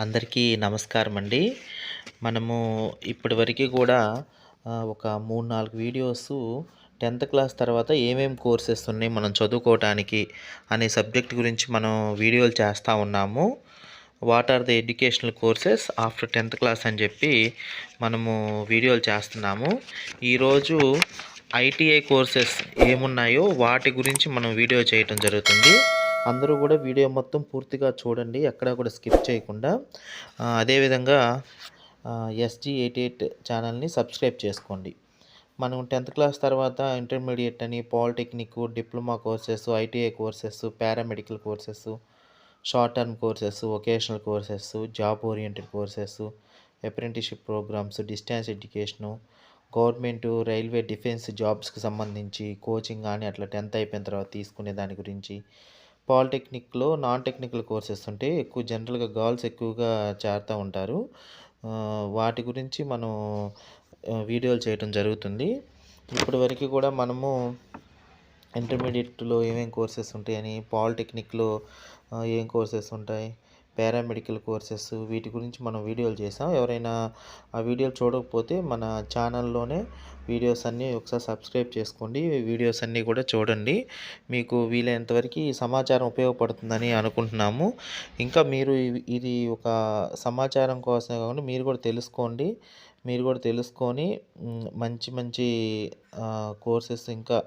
అందరికీ నమస్కారం అండి. మనము ఇప్పటివరకు కూడా ఒక 3-4 వీడియోస్ 10th క్లాస్ తర్వాత ఏమేమి కోర్సెస్ ఉన్నాయి మనం చదువుకోవటానికి అనే సబ్జెక్ట్ గురించి మనం వీడియోలు చేస్తూ ఉన్నాము. What are the educational courses after 10th class అని చెప్పి మనము వీడియోలు చేస్తున్నాము. ఈరోజు ఐటీఐ కోర్సెస్ ఏమున్నాయో వాటి గురించి మనం వీడియో చేయటం జరుగుతుంది. అందరూ కూడా వీడియో మొత్తం పూర్తిగా చూడండి, ఎక్కడా కూడా స్కిప్ చేయకుండా. అదేవిధంగా SG88 ఛానల్ని సబ్స్క్రైబ్ చేసుకోండి. మనం 10th క్లాస్ తర్వాత ఇంటర్మీడియట్ అని, polytechnic, diploma courses, ITI courses, paramedical courses, short term courses, vocational courses, job oriented courses, apprenticeship programmes, distance education, government, railway, defence జాబ్స్కి సంబంధించి కోచింగ్ కానీ అట్లా 10th అయిపోయిన తర్వాత తీసుకునే దాని గురించి, పాలిటెక్నిక్లో నాన్ టెక్నికల్ కోర్సెస్ ఉంటే ఎక్కువ జనరల్గా గర్ల్స్ ఎక్కువగా చేరుతూ ఉంటారు. వాటి గురించి మనం వీడియోలు చేయడం జరుగుతుంది. ఇప్పటి వరకు కూడా మనము ఇంటర్మీడియట్లో ఏమేమి కోర్సెస్ ఉంటాయని, పాలిటెక్నిక్లో ఏం కోర్సెస్ ఉంటాయి, పారామెడికల్ కోర్సెస్, వీటి గురించి మనం వీడియోలు చేసాం. ఎవరైనా ఆ వీడియోలు చూడకపోతే మన ఛానల్లోనే వీడియోస్ అన్నీ ఒకసారి సబ్స్క్రైబ్ చేసుకోండి. వీడియోస్ అన్నీ కూడా చూడండి. మీకు వీలైనంతవరకు ఈ సమాచారం ఉపయోగపడుతుందని అనుకుంటున్నాము. ఇంకా మీరు ఇది ఒక సమాచారం కోసమే కాకుండా మీరు కూడా తెలుసుకోండి. మీరు కూడా తెలుసుకొని మంచి మంచి కోర్సెస్ ఇంకా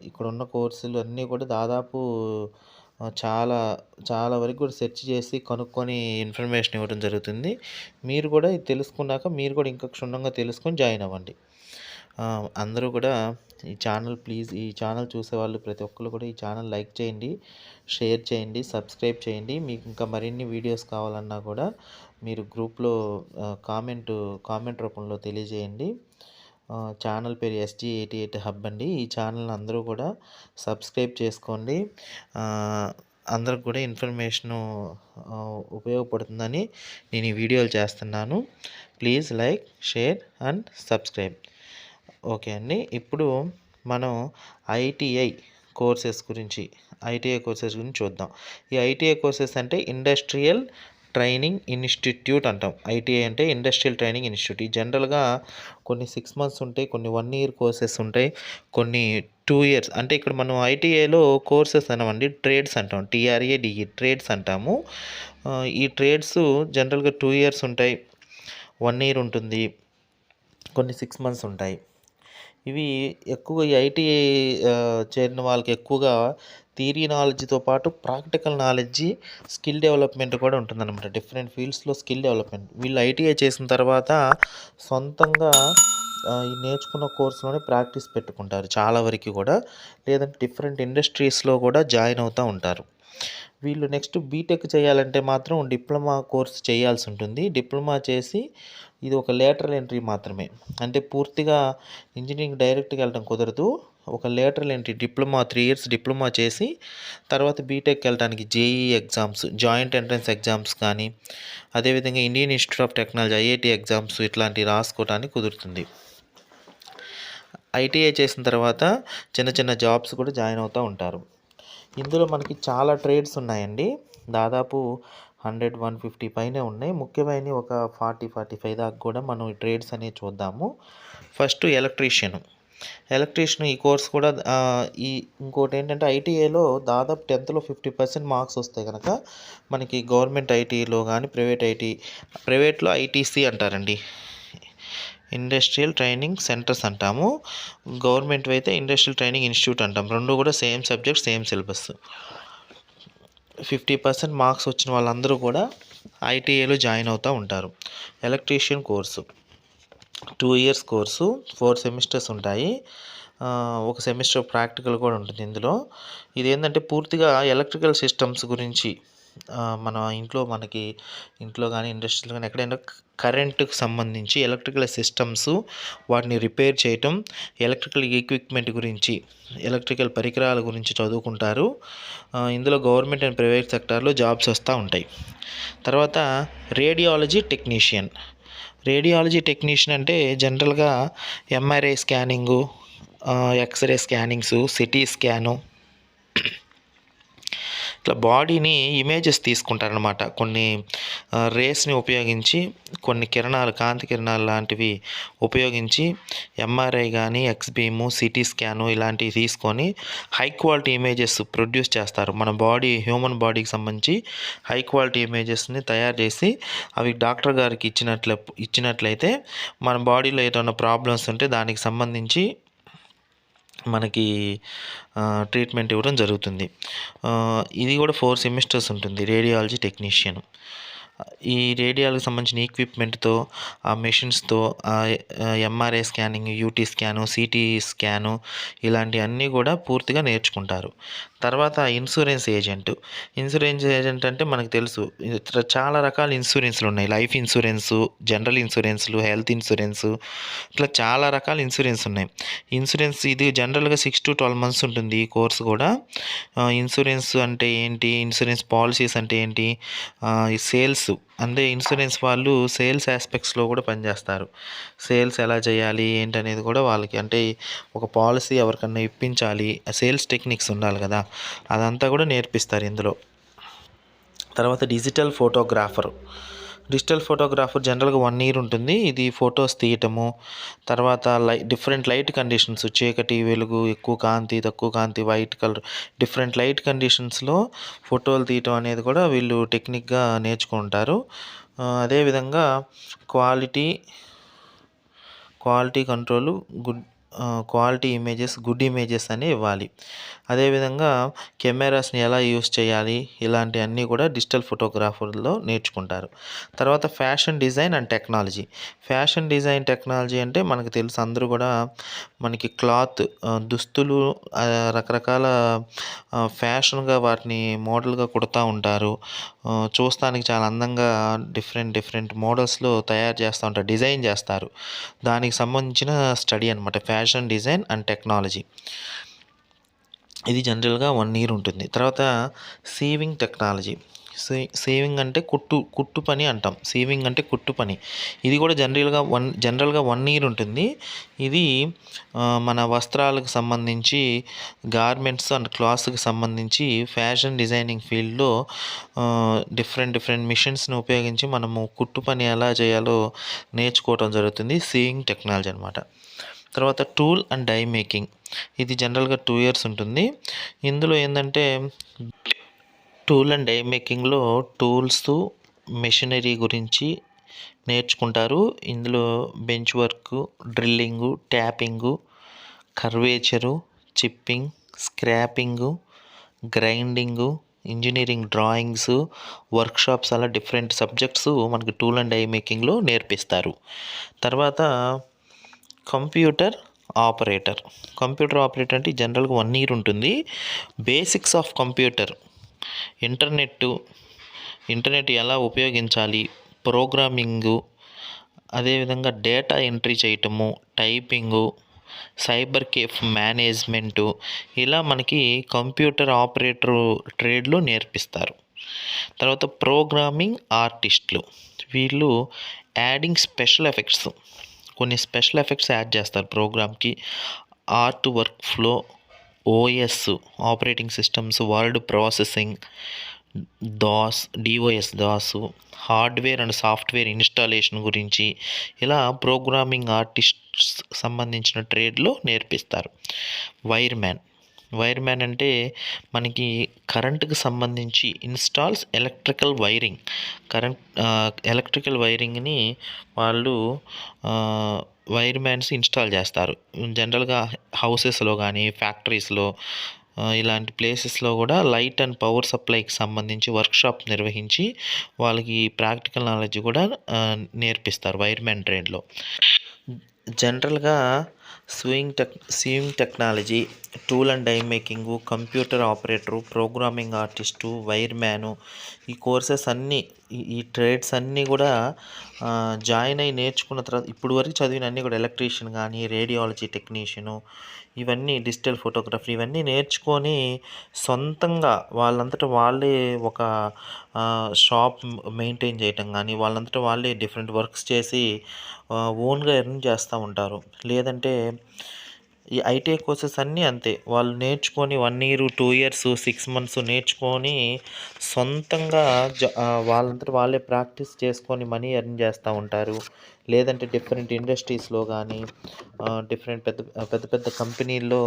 ఇక్కడున్న కోర్సులు అన్నీ కూడా దాదాపు చాలా చాలా వరకు కూడా సెర్చ్ చేసి కనుక్కొని ఇన్ఫర్మేషన్ ఇవ్వడం జరుగుతుంది. మీరు కూడా ఇది తెలుసుకున్నాక మీరు కూడా ఇంకా క్షుణ్ణంగా తెలుసుకొని జాయిన్ అవ్వండి. అందరూ కూడా ఈ ఛానల్ చూసేవాళ్ళు ప్రతి ఒక్కరు కూడా ఈ ఛానల్ లైక్ చేయండి, షేర్ చేయండి, సబ్స్క్రైబ్ చేయండి. మీకు ఇంకా మరిన్ని వీడియోస్ కావాలన్నా కూడా మీరు గ్రూప్లో కామెంట్ రూపంలో తెలియజేయండి. ఛానల్ పేరు SG88 హబ్ అండి. ఈ ఛానల్ని అందరూ కూడా సబ్స్క్రైబ్ చేసుకోండి. అందరికి కూడా ఇన్ఫర్మేషను ఉపయోగపడుతుందని నేను ఈ వీడియోలు చేస్తున్నాను. Please like, share and subscribe. Okay అండి. ఇప్పుడు మనం ఐటీఐ కోర్సెస్ గురించి చూద్దాం. ఈ ఐటీఐ కోర్సెస్ అంటే ఇండస్ట్రియల్ ట్రైనింగ్ ఇన్స్టిట్యూట్ అంటాం. ఐటీఐ అంటే ఇండస్ట్రియల్ ట్రైనింగ్ ఇన్స్టిట్యూట్. ఈ జనరల్గా కొన్ని 6 months ఉంటాయి, కొన్ని 1 year కోర్సెస్ ఉంటాయి, కొన్ని 2 years. అంటే ఇక్కడ మనం ఐటీఐలో కోర్సెస్ అనమండి, ట్రేడ్స్ అంటాం. TRADE ట్రేడ్స్ అంటాము. ఈ ట్రేడ్స్ జనరల్గా 2 years ఉంటాయి, 1 year ఉంటుంది, కొన్ని 6 months ఉంటాయి. ఇవి ఎక్కువగా ఈ ఐటీఐ చేరిన వాళ్ళకి ఎక్కువగా థియరీ నాలెడ్జ్తో పాటు ప్రాక్టికల్ నాలెడ్జి, స్కిల్ డెవలప్మెంట్ కూడా ఉంటుందన్నమాట. డిఫరెంట్ ఫీల్డ్స్లో స్కిల్ డెవలప్మెంట్. వీళ్ళు ఐటీఐ చేసిన తర్వాత సొంతంగా ఈ నేర్చుకున్న కోర్సులోనే ప్రాక్టీస్ పెట్టుకుంటారు చాలా వరకు కూడా. లేదంటే డిఫరెంట్ ఇండస్ట్రీస్లో కూడా జాయిన్ అవుతూ ఉంటారు. వీళ్ళు నెక్స్ట్ బీటెక్ చేయాలంటే మాత్రం డిప్లొమా కోర్స్ చేయాల్సి ఉంటుంది. డిప్లొమా చేసి ఇది ఒక లేటరల్ ఎంట్రీ మాత్రమే. అంటే పూర్తిగా ఇంజనీరింగ్ డైరెక్ట్గా వెళ్ళడం కుదరదు. ఒక lateral entry diploma 3 years diploma చేసి తర్వాత బీటెక్ వెళ్ళడానికి JEE exams, joint entrance exams కానీ, అదేవిధంగా Indian institute of technology IIT exams ఇట్లాంటివి రాసుకోవడానికి కుదురుతుంది. ఐటీఐ చేసిన తర్వాత చిన్న చిన్న జాబ్స్ కూడా జాయిన్ అవుతూ ఉంటారు. ఇందులో మనకి చాలా ట్రేడ్స్ ఉన్నాయండి. దాదాపు 100-150 పైనే ఉన్నాయి. ముఖ్యమైనవి ఒక 40-45 దాకా కూడా మనం ఈ ట్రేడ్స్ అనేవి చూద్దాము. ఫస్ట్ ఎలక్ట్రీషియన్ ఈ కోర్స్ కూడా ఇంకోటి ఏంటంటే ఐటీఐలో దాదాపు 10thలో 50% మార్క్స్ వస్తాయి కనుక మనకి గవర్నమెంట్ ఐటీలో కానీ ప్రైవేట్లో ITC అంటారండి, ఇండస్ట్రియల్ ట్రైనింగ్ సెంటర్స్ అంటాము. గవర్నమెంట్ అయితే ఇండస్ట్రియల్ ట్రైనింగ్ ఇన్స్టిట్యూట్ అంటాం. రెండు కూడా same subject, same syllabus. 50% marks వచ్చిన వాళ్ళందరూ కూడా ఐటీఐలో జాయిన్ అవుతూ ఉంటారు. Electrician course 2 years course, 4 semesters ఉంటాయి. ఒక సెమిస్టర్ ప్రాక్టికల్ కూడా ఉంటుంది ఇందులో. ఇది ఏంటంటే పూర్తిగా ఎలక్ట్రికల్ సిస్టమ్స్ గురించి మన ఇంట్లో కానీ ఇండస్ట్రీలో కానీ ఎక్కడైనా కరెంటుకు సంబంధించి ఎలక్ట్రికల్ సిస్టమ్స్, వాటిని రిపేర్ చేయటం, ఎలక్ట్రికల్ ఎక్విప్మెంట్ గురించి, ఎలక్ట్రికల్ పరికరాల గురించి చదువుకుంటారు. ఇందులో గవర్నమెంట్ అండ్ ప్రైవేట్ సెక్టార్లో జాబ్స్ వస్తూ ఉంటాయి. తర్వాత రేడియాలజీ టెక్నీషియన్ అంటే జనరల్గా MRI scanning, x-ray scannings, CT scan, ఇట్లా బాడీని ఇమేజెస్ తీసుకుంటారనమాట. కొన్ని రేస్ని ఉపయోగించి, కొన్ని కిరణాలు, కాంతి కిరణాలు లాంటివి ఉపయోగించి ఎంఆర్ఐ కానీ, ఎక్స్బీము, సిటీ స్కాను ఇలాంటివి తీసుకొని హై క్వాలిటీ ఇమేజెస్ ప్రొడ్యూస్ చేస్తారు. మన హ్యూమన్ బాడీకి సంబంధించి హై క్వాలిటీ ఇమేజెస్ని తయారు చేసి అవి డాక్టర్ గారికి ఇచ్చినట్లయితే మన బాడీలో ఏదైనా ప్రాబ్లమ్స్ ఉంటే దానికి సంబంధించి మనకి ట్రీట్మెంట్ ఇవ్వడం జరుగుతుంది. ఇది కూడా 4 సెమిస్టర్స్ ఉంటుంది రేడియాలజీ టెక్నీషియన్. ఈ రేడియాలకు సంబంధించిన ఈక్విప్మెంట్తో, ఆ మెషిన్స్తో, MRI scanning, UT scan, CT scan ఇలాంటివన్నీ కూడా పూర్తిగా నేర్చుకుంటారు. తర్వాత ఇన్సూరెన్స్ ఏజెంట్ అంటే మనకు తెలుసు, చాలా రకాల ఇన్సూరెన్స్లు ఉన్నాయి. లైఫ్ ఇన్సూరెన్సు, జనరల్ ఇన్సూరెన్స్లు, హెల్త్ ఇన్సూరెన్సు, ఇట్లా చాలా రకాల ఇన్సూరెన్స్ ఉన్నాయి. ఇది జనరల్గా 6 to 12 months ఉంటుంది ఈ కోర్సు కూడా. ఇన్సూరెన్స్ అంటే ఏంటి, ఇన్సూరెన్స్ పాలసీస్ అంటే ఏంటి, ఈ సేల్స్ అంటే ఇన్సూరెన్స్ వాళ్ళు సేల్స్ ఆస్పెక్ట్స్లో కూడా పనిచేస్తారు. సేల్స్ ఎలా చేయాలి ఏంటనేది కూడా వాళ్ళకి, అంటే ఒక పాలసీ ఎవరికన్నా ఇప్పించాలి, సేల్స్ టెక్నిక్స్ ఉండాలి కదా, అదంతా కూడా నేర్పిస్తారు ఇందులో. తర్వాత డిజిటల్ ఫోటోగ్రాఫర్ జనరల్గా 1 year ఉంటుంది. ఇది ఫొటోస్ తీయటము, తర్వాత డిఫరెంట్ లైట్ కండిషన్స్, చీకటి, వెలుగు, ఎక్కువ కాంతి, తక్కువ కాంతి, వైట్ కలర్, డిఫరెంట్ లైట్ కండిషన్స్లో ఫోటోలు తీయటం అనేది కూడా వీళ్ళు టెక్నిక్గా నేర్చుకుంటారు. అదేవిధంగా quality control, quality images, good images అని ఇవ్వాలి. అదేవిధంగా కెమెరాస్ని ఎలా యూస్ చేయాలి, ఇలాంటివన్నీ కూడా డిజిటల్ ఫోటోగ్రాఫర్లో నేర్చుకుంటారు. తర్వాత ఫ్యాషన్ డిజైన్ టెక్నాలజీ అంటే మనకు తెలుసు, అందరూ కూడా మనకి క్లాత్, దుస్తులు రకరకాల ఫ్యాషన్గా వాటిని మోడల్గా కుడతా ఉంటారు. చూస్తానికి చాలా అందంగా డిఫరెంట్ మోడల్స్లో తయారు చేస్తూ ఉంటారు, డిజైన్ చేస్తారు. దానికి సంబంధించిన స్టడీ అనమాట ఫ్యాషన్ డిజైన్ అండ్ టెక్నాలజీ. ఇది జనరల్గా 1 year ఉంటుంది. తర్వాత సీవింగ్ టెక్నాలజీ. సీవింగ్ అంటే కుట్టు పని అంటాం. సీవింగ్ అంటే కుట్టు పని. ఇది కూడా జనరల్గా 1 year ఉంటుంది. ఇది మన వస్త్రాలకు సంబంధించి, గార్మెంట్స్ అండ్ క్లాత్స్కి సంబంధించి ఫ్యాషన్ డిజైనింగ్ ఫీల్డ్లో డిఫరెంట్ మిషన్స్ని ఉపయోగించి మనము కుట్టు పని ఎలా చేయాలో నేర్చుకోవడం జరుగుతుంది. సీవింగ్ టెక్నాలజీ అనమాట. తర్వాత టూల్ అండ్ డై మేకింగ్. ఇది జనరల్గా 2 years ఉంటుంది. ఇందులో ఏంటంటే టూల్ అండ్ డై మేకింగ్లో టూల్స్, మెషినరీ గురించి నేర్చుకుంటారు. ఇందులో bench work, drilling, tapping, curvature, chipping, scraping, grinding, engineering drawings, workshops, అలా డిఫరెంట్ సబ్జెక్ట్స్ మనకి టూల్ అండ్ డై మేకింగ్లో నేర్పిస్తారు. తర్వాత కంప్యూటర్ ఆపరేటర్ అంటే జనరల్గా 1 year ఉంటుంది. బేసిక్స్ ఆఫ్ కంప్యూటర్, ఇంటర్నెట్ ఎలా ఉపయోగించాలి, ప్రోగ్రామింగు, అదేవిధంగా డేటా ఎంట్రీ చేయటము, టైపింగు, సైబర్ కేఫ్ మేనేజ్మెంటు, ఇలా మనకి కంప్యూటర్ ఆపరేటర్ ట్రేడ్లో నేర్పిస్తారు. తర్వాత ప్రోగ్రామింగ్ ఆర్టిస్టులు, వీళ్ళు యాడింగ్ కొన్ని స్పెషల్ ఎఫెక్ట్స్ యాడ్ చేస్తారు ప్రోగ్రామ్కి. Art work flow, OS operating systems, word processing, DOS, hardware and software installation గురించి, ఇలా ప్రోగ్రామింగ్ ఆర్టిస్ట్స్ సంబంధించిన ట్రేడ్లో నేర్పిస్తారు. వైర్మ్యాన్ అంటే మనకి కరెంటుకి సంబంధించి ఎలక్ట్రికల్ వైరింగ్ని వాళ్ళు వైర్మ్యాన్స్ ఇన్స్టాల్ చేస్తారు. జనరల్గా హౌసెస్లో కానీ, ఫ్యాక్టరీస్లో, ఇలాంటి ప్లేసెస్లో కూడా లైట్ అండ్ పవర్ సప్లైకి సంబంధించి వర్క్షాప్ నిర్వహించి వాళ్ళకి ప్రాక్టికల్ నాలెడ్జ్ కూడా నేర్పిస్తారు వైర్మ్యాన్ ట్రేడ్లో. జనరల్గా sewing technology, tool and die making, computer operator, programming artist, wireman, ఈ కోర్సెస్ అన్నీ, ఈ ట్రేడ్స్ అన్నీ కూడా జాయిన్ అయ్యి నేర్చుకున్న తర్వాత, ఇప్పుడు వరకు చదివిన అన్నీ కూడా ఎలక్ట్రీషియన్ కానీ, రేడియాలజీ టెక్నీషియను, ఇవన్నీ డిజిటల్ ఫోటోగ్రఫీ, ఇవన్నీ నేర్చుకొని సొంతంగా వాళ్ళంతటా వాళ్ళే ఒక షాప్ మెయింటైన్ చేయటం కానీ, వాళ్ళంతటా వాళ్ళే డిఫరెంట్ వర్క్స్ చేసి ఓన్గా ఎర్న్ చేస్తూ ఉంటారు. లేదంటే ఈ ఐటీఐ కోర్సెస్ అన్నీ అంతే. వాళ్ళు నేర్చుకొని 1 ఇయర్, 2 ఇయర్స్, 6 మంత్స్ నేర్చుకొని సొంతంగా వాళ్ళంతట వాళ్ళే ప్రాక్టీస్ చేసుకొని మనీ ఎర్న్ చేస్తూ ఉంటారు. లేదంటే డిఫరెంట్ ఇండస్ట్రీస్‌లో గానీ డిఫరెంట్ పెద్ద పెద్ద కంపెనీల్లో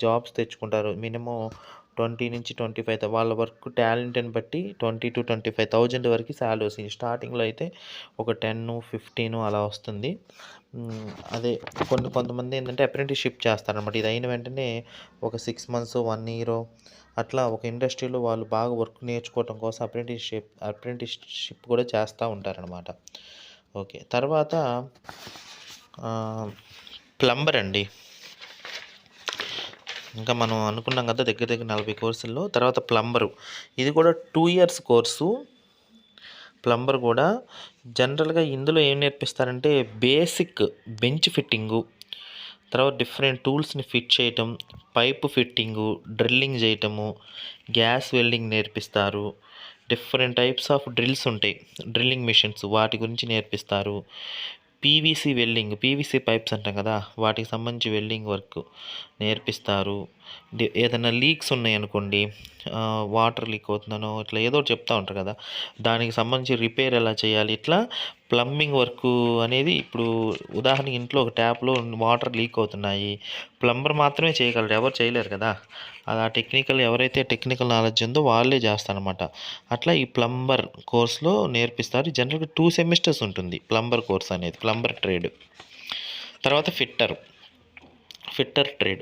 జాబ్స్ తెచ్చుకుంటారు. మినిమమ్ 20,000-25,000 వాళ్ళ వర్క్ టాలెంట్‌ని బట్టి 20,000-25,000 వరకు సాలరీ వస్తుంది. స్టార్టింగ్‌లో అయితే ఒక 10, 15 అలా వస్తుంది. అదే కొంతమంది ఏంటంటే అప్రెంటిస్‌షిప్ చేస్తారనమాట. ఇది అయిన వెంటనే ఒక 6 మంత్స్, 1 ఇయరో అట్లా ఒక ఇండస్ట్రీలో వాళ్ళు బాగా వర్క్ నేర్చుకోవటం కోసం అప్రెంటిస్‌షిప్ కూడా చేస్తూ ఉంటారనమాట. ఓకే. తర్వాత ప్లంబర్ అండి. ఇంకా మనం అనుకున్నాం కదా దగ్గర 40 కోర్సుల్లో. తర్వాత ప్లంబరు, ఇది కూడా 2 ఇయర్స్ కోర్సు. ప్లంబర్ కూడా జనరల్గా ఇందులో ఏం నేర్పిస్తారంటే బేసిక్ బెంచ్ ఫిట్టింగు, తర్వాత డిఫరెంట్ టూల్స్ని ఫిట్ చేయటం, పైపు ఫిట్టింగు, డ్రిల్లింగ్ చేయటము, గ్యాస్ వెల్డింగ్ నేర్పిస్తారు. డిఫరెంట్ టైప్స్ ఆఫ్ డ్రిల్స్ ఉంటాయి, డ్రిల్లింగ్ మిషన్స్, వాటి గురించి నేర్పిస్తారు. పీవీసీ పైప్స్ అంటాం కదా, వాటికి సంబంధించి వెల్డింగ్ వర్క్ నేర్పిస్తారు. ఏదైనా లీక్స్ ఉన్నాయనుకోండి, వాటర్ లీక్ అవుతుందనో ఇట్లా ఏదో ఒకటి చెప్తూ ఉంటారు కదా, దానికి సంబంధించి రిపేర్ ఎలా చేయాలి, ఇట్లా ప్లంబింగ్ వర్క్ అనేది. ఇప్పుడు ఉదాహరణకి ఇంట్లో ఒక ట్యాప్లో వాటర్ లీక్ అవుతున్నాయి, ప్లంబర్ మాత్రమే చేయగలరు, ఎవరు చేయలేరు కదా. అది ఎవరైతే టెక్నికల్ నాలెడ్జ్ ఉందో వాళ్ళే చేస్తారనమాట. అట్లా ఈ ప్లంబర్ కోర్స్లో నేర్పిస్తారు. జనరల్గా 2 సెమిస్టర్స్ ఉంటుంది ప్లంబర్ కోర్స్ అనేది, ప్లంబర్ ట్రేడ్. తర్వాత ఫిట్టర్ ట్రేడ్.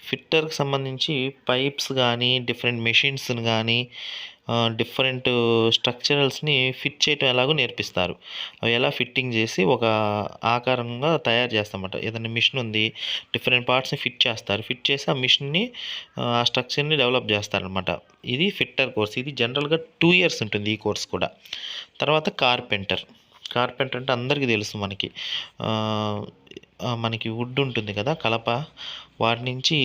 ఫిట్టర్కి సంబంధించి పైప్స్ కానీ, డిఫరెంట్ మెషిన్స్ని కానీ, డిఫరెంట్ స్ట్రక్చరల్స్ని ఫిట్ చేయటం ఎలాగో నేర్పిస్తారు. అవి ఎలా ఫిట్టింగ్ చేసి ఒక ఆకారంగా తయారు చేస్తామన్నమాట. ఏదైనా మిషన్ ఉంది, డిఫరెంట్ పార్ట్స్ని ఫిట్ చేస్తారు. ఫిట్ చేసి ఆ మిషన్ని, ఆ స్ట్రక్చర్ని డెవలప్ చేస్తారనమాట. ఇది ఫిట్టర్ కోర్స్. ఇది జనరల్గా 2 ఇయర్స్ ఉంటుంది ఈ కోర్స్ కూడా. తర్వాత కార్పెంటర్ అంటే అందరికీ తెలుసు మనకి వుడ్ ఉంటుంది కదా, కలప, వాటి నుంచి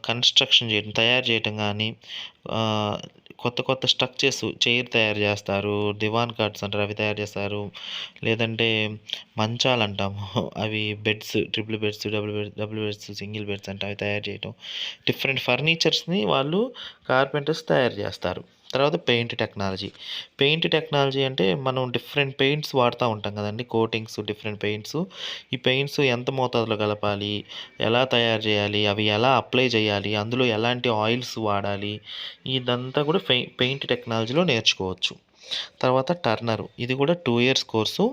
కన్స్ట్రక్షన్ చేయడం, తయారు చేయటం కానీ, కొత్త స్ట్రక్చర్స్, చైర్ తయారు చేస్తారు, దివాన్ కార్డ్స్ అంటారు, అవి తయారు చేస్తారు. లేదంటే మంచాలు అంటాము, అవి beds, triple beds, double beds, single beds అంటే అవి తయారు చేయటం. డిఫరెంట్ ఫర్నిచర్స్ని వాళ్ళు కార్పెంటర్స్ తయారు చేస్తారు. తర్వాత పెయింట్ టెక్నాలజీ అంటే మనం డిఫరెంట్ పెయింట్స్ వాడుతూ ఉంటాం కదండి, కోటింగ్స్, డిఫరెంట్ పెయింట్స్. ఈ పెయింట్స్ ఎంత మోతాదులో కలపాలి, ఎలా తయారు చేయాలి, అవి ఎలా అప్లై చేయాలి, అందులో ఎలాంటి ఆయిల్స్ వాడాలి, ఇదంతా కూడా పెయింట్ టెక్నాలజీలో నేర్చుకోవచ్చు. తర్వాత టర్నరు, ఇది కూడా 2 ఇయర్స్ కోర్సు.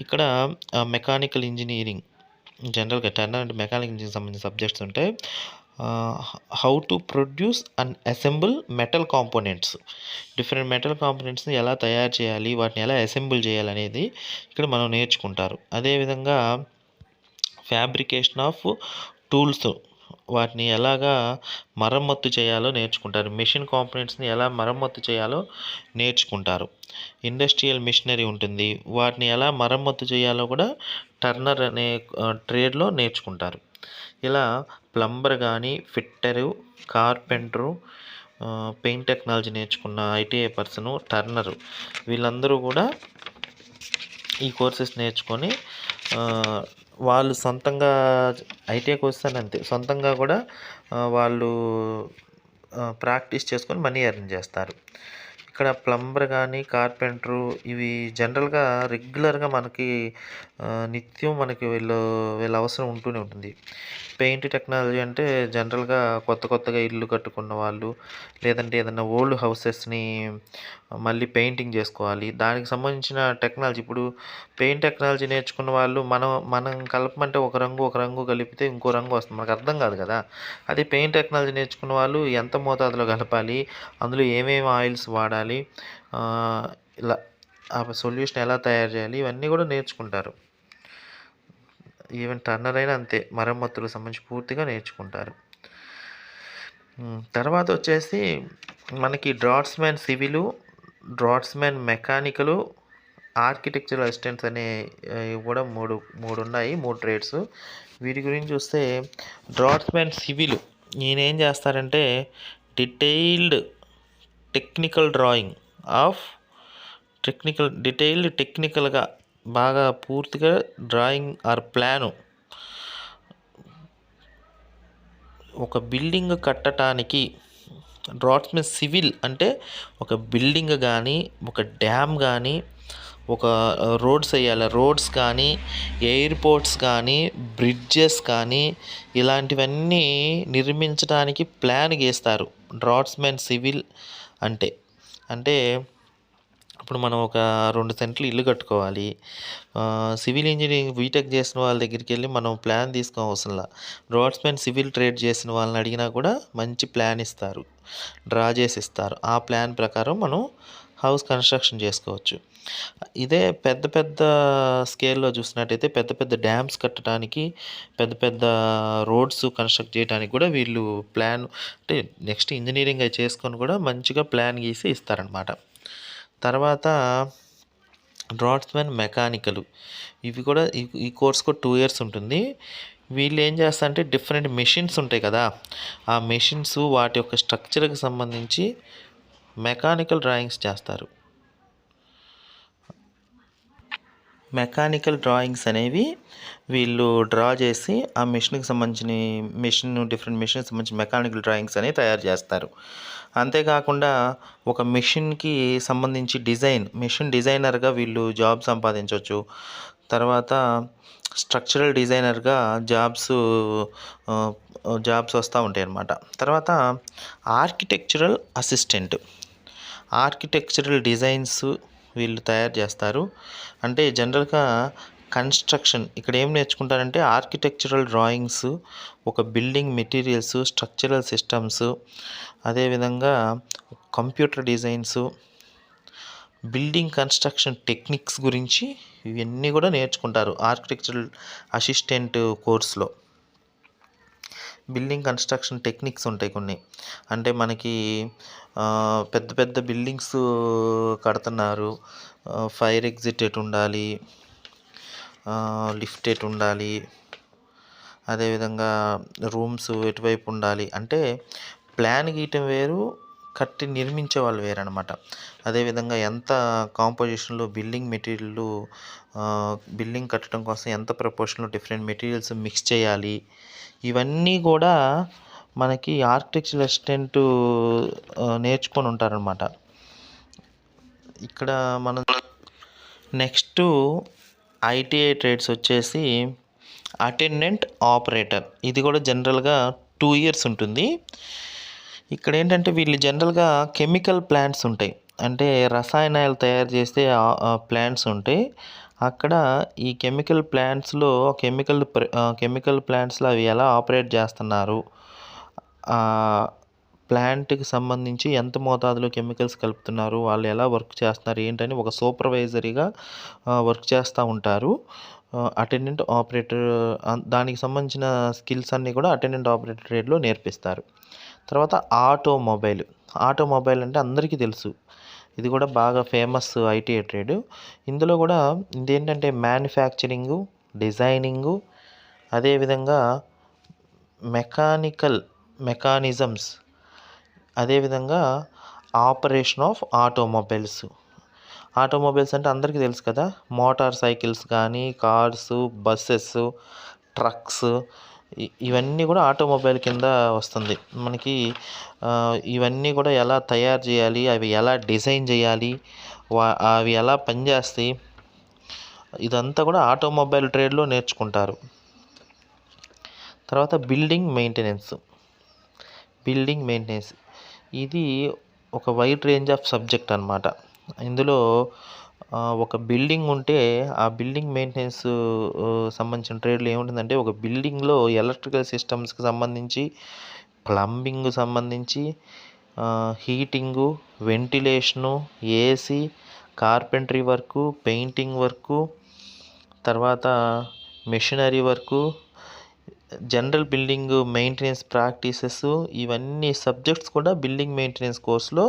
ఇక్కడ మెకానికల్ ఇంజనీరింగ్, జనరల్గా టర్నర్ అంటే మెకానికల్ ఇంజనీరింగ్ సంబంధించిన సబ్జెక్ట్స్ ఉంటాయి. How to produce and assemble metal components, different metal కాంపోనెంట్స్ని ఎలా తయారు చేయాలి, వాటిని ఎలా అసెంబుల్ చేయాలనేది ఇక్కడ మనం నేర్చుకుంటారు. అదేవిధంగా ఫ్యాబ్రికేషన్ ఆఫ్ టూల్స్, వాటిని ఎలాగా మరమ్మత్తు చేయాలో నేర్చుకుంటారు. మెషిన్ కాంపోనెంట్స్ని ఎలా మరమ్మత్తు చేయాలో నేర్చుకుంటారు. ఇండస్ట్రియల్ మిషనరీ ఉంటుంది, వాటిని ఎలా మరమ్మత్తు చేయాలో కూడా టర్నర్ అనే ట్రేడ్లో నేర్చుకుంటారు. ఇలా ప్లంబర్ కానీ, ఫిట్టరు, కార్పెంటరు, పెయింట్ టెక్నాలజీ నేర్చుకున్న ఐటీఐ పర్సను, టర్నరు, వీళ్ళందరూ కూడా ఈ కోర్సెస్ నేర్చుకొని వాళ్ళు సొంతంగా ఐటీఐ కోర్సెస్ అని అంతే, సొంతంగా కూడా వాళ్ళు ప్రాక్టీస్ చేసుకొని మనీ ఎర్న్ చేస్తారు. ఇక్కడ ప్లంబర్ కానీ, కార్పెంటరు, ఇవి జనరల్గా రెగ్యులర్గా మనకి నిత్యం మనకి వీళ్ళ అవసరం ఉంటూనే ఉంటుంది. పెయింట్ టెక్నాలజీ అంటే జనరల్గా కొత్తగా ఇల్లు కట్టుకున్న వాళ్ళు, లేదంటే ఏదైనా ఓల్డ్ హౌసెస్ని మళ్ళీ పెయింటింగ్ చేసుకోవాలి, దానికి సంబంధించిన టెక్నాలజీ. ఇప్పుడు పెయింట్ టెక్నాలజీ నేర్చుకున్న వాళ్ళు మనం కలపమంటే ఒక రంగు కలిపితే ఇంకో రంగు వస్తుంది, మనకు అర్థం కాదు కదా. అదే పెయింట్ టెక్నాలజీ నేర్చుకున్న వాళ్ళు ఎంత మోతాదులో కలపాలి, అందులో ఏమేమి ఆయిల్స్ వాడాలి, ఇలా ఆ సొల్యూషన్ ఎలా తయారు చేయాలి, ఇవన్నీ కూడా నేర్చుకుంటారు. ఈవెన్ టర్నర్ అయినా అంతే, మరమ్మతులకు సంబంధించి పూర్తిగా నేర్చుకుంటారు. తర్వాత వచ్చేసి మనకి draughtsmen civil, draughtsmen mechanical, architectural assistants అనే కూడా మూడు ఉన్నాయి, 3 ట్రేడ్స్. వీటి గురించి చూస్తే డ్రాట్స్మెన్ సివిల్, ఈయనేం చేస్తారంటే డీటెయిల్డ్ టెక్నికల్గా బాగా పూర్తిగా డ్రాయింగ్ ఆర్ ప్లాను ఒక బిల్డింగ్ కట్టడానికి డ్రాఫ్ట్స్మెన్ సివిల్ అంటే ఒక బిల్డింగ్ కానీ, ఒక డ్యామ్ కానీ, ఒక రోడ్స్ వేయాలి, రోడ్స్ కానీ, ఎయిర్పోర్ట్స్ కానీ, బ్రిడ్జెస్ కానీ, ఇలాంటివన్నీ నిర్మించడానికి ప్లాన్ గీస్తారు డ్రాఫ్ట్స్మెన్ సివిల్ అంటే. అంటే ఇప్పుడు మనం ఒక 2 సెంట్లు ఇల్లు కట్టుకోవాలి. సివిల్ ఇంజనీరింగ్ బీటెక్ చేసిన వాళ్ళ దగ్గరికి వెళ్ళి మనం ప్లాన్ తీసుకోవసరంలా. డ్రాఫ్ట్స్మెన్ సివిల్ ట్రేడ్ చేసిన వాళ్ళని అడిగినా కూడా మంచి ప్లాన్ ఇస్తారు, డ్రా చేసి ఇస్తారు. ఆ ప్లాన్ ప్రకారం మనం హౌస్ కన్స్ట్రక్షన్ చేసుకోవచ్చు. ఇదే పెద్ద పెద్ద స్కేల్లో చూసినట్టయితే పెద్ద పెద్ద డ్యామ్స్ కట్టడానికి, పెద్ద పెద్ద రోడ్స్ కన్స్ట్రక్ట్ చేయడానికి కూడా వీళ్ళు ప్లాన్ అంటే నెక్స్ట్ ఇంజనీరింగ్ అవి చేసుకొని కూడా మంచిగా ప్లాన్ గీసి ఇస్తారనమాట. తర్వాత డ్రాఫ్ట్స్మెన్ మెకానికల్, ఇవి కూడా ఈ కోర్స్ కూడా 2 ఇయర్స్ ఉంటుంది. వీళ్ళు ఏం చేస్తారంటే డిఫరెంట్ మెషిన్స్ ఉంటాయి కదా, ఆ మెషిన్స్ వాటి యొక్క స్ట్రక్చర్కి సంబంధించి మెకానికల్ డ్రాయింగ్స్ చేస్తారు. మెకానికల్ డ్రాయింగ్స్ అనేవి వీళ్ళు డ్రా చేసి ఆ మెషిన్కి సంబంధించిన డిఫరెంట్ మెషిన్కి సంబంధించిన మెకానికల్ డ్రాయింగ్స్ అనేవి తయారు చేస్తారు. అంతేకాకుండా ఒక మెషిన్కి సంబంధించి మెషిన్ డిజైనర్గా వీళ్ళు జాబ్ సంపాదించవచ్చు. తర్వాత స్ట్రక్చరల్ డిజైనర్గా జాబ్స్ వస్తూ ఉంటాయి అన్నమాట. తర్వాత ఆర్కిటెక్చరల్ అసిస్టెంట్, ఆర్కిటెక్చరల్ డిజైన్స్ వీళ్ళు తయారు చేస్తారు. అంటే జనరల్గా కన్స్ట్రక్షన్ ఇక్కడ ఏం నేర్చుకుంటారంటే ఆర్కిటెక్చరల్ డ్రాయింగ్స్, ఒక బిల్డింగ్ మెటీరియల్స్, స్ట్రక్చరల్ సిస్టమ్స్, అదేవిధంగా computer designs, building construction techniques గురించి ఇవన్నీ కూడా నేర్చుకుంటారు ఆర్కిటెక్చరల్ అసిస్టెంట్ కోర్స్లో. బిల్డింగ్ కన్స్ట్రక్షన్ టెక్నిక్స్ ఉంటాయి కొన్ని. అంటే మనకి పెద్ద పెద్ద బిల్డింగ్స్ కడుతున్నారు, ఫైర్ ఎగ్జిట్ ఎటు ఉండాలి, లిఫ్ట్ ఎటు ఉండాలి, అదేవిధంగా రూమ్స్ ఎటువైపు ఉండాలి, అంటే ప్లాన్ గీయటం వేరు, కట్టి నిర్మించే వాళ్ళు వేరనమాట. అదేవిధంగా ఎంత కాంపోజిషన్లో బిల్డింగ్ మెటీరియల్, బిల్డింగ్ కట్టడం కోసం ఎంత ప్రపోర్షన్లో డిఫరెంట్ మెటీరియల్స్ మిక్స్ చేయాలి, ఇవన్నీ కూడా మనకి ఆర్కిటెక్చరల్ అసిస్టెంట్ నేర్చుకొని ఉంటారనమాట. ఇక్కడ మనం నెక్స్ట్ ఐటీఐ ట్రేడ్స్ వచ్చేసి అటెండెంట్ ఆపరేటర్. ఇది కూడా జనరల్గా 2 ఇయర్స్ ఉంటుంది. ఇక్కడ ఏంటంటే వీళ్ళు జనరల్గా కెమికల్ ప్లాంట్స్ ఉంటాయి, అంటే రసాయనాలు తయారు చేసే ప్లాంట్స్ ఉంటాయి. అక్కడ ఈ కెమికల్ ప్లాంట్స్లో అవి ఎలా ఆపరేట్ చేస్తున్నారు, ప్లాంట్కి సంబంధించి ఎంత మోతాదులో కెమికల్స్ కలుపుతున్నారు, వాళ్ళు ఎలా వర్క్ చేస్తున్నారు ఏంటని ఒక సూపర్వైజరీగా వర్క్ చేస్తూ ఉంటారు అటెండెంట్ ఆపరేటర్. దానికి సంబంధించిన స్కిల్స్ అన్నీ కూడా అటెండెంట్ ఆపరేటర్ ట్రేడ్లో నేర్పిస్తారు. తర్వాత ఆటోమొబైల్ అంటే అందరికీ తెలుసు, ఇది కూడా బాగా ఫేమస్ ఐటీఐ ట్రేడ్. ఇందులో కూడా ఇదేంటంటే మ్యానుఫ్యాక్చరింగు, డిజైనింగు, అదేవిధంగా మెకానిజమ్స్, అదేవిధంగా ఆపరేషన్ ఆఫ్ ఆటోమొబైల్స్ అంటే అందరికీ తెలుసు కదా, మోటార్ సైకిల్స్ కానీ, కార్స్, బస్సెస్, ట్రక్స్, ఇవన్నీ కూడా ఆటోమొబైల్ కింద వస్తుంది మనకి. ఇవన్నీ కూడా ఎలా తయారు చేయాలి, అవి ఎలా డిజైన్ చేయాలి, అవి ఎలా పనిచేస్తాయి, ఇదంతా కూడా ఆటోమొబైల్ ట్రేడ్లో నేర్చుకుంటారు. తర్వాత బిల్డింగ్ మెయింటెనెన్స్, ఇది ఒక వైడ్ రేంజ్ ఆఫ్ సబ్జెక్ట్ అనమాట. ఇందులో ఒక బిల్డింగ్ ఉంటే ఆ బిల్డింగ్ మెయింటెనెన్స్ సంబంధించిన ట్రేడ్లో ఏముంటుందంటే ఒక బిల్డింగ్లో ఎలక్ట్రికల్ సిస్టమ్స్కి సంబంధించి, ప్లంబింగ్ సంబంధించి, heating, ventilation, AC, carpentry work, painting work, తర్వాత machinery work, general building maintenance practices, ఇవన్నీ సబ్జెక్ట్స్ కూడా బిల్డింగ్ మెయింటెనెన్స్ కోర్సులో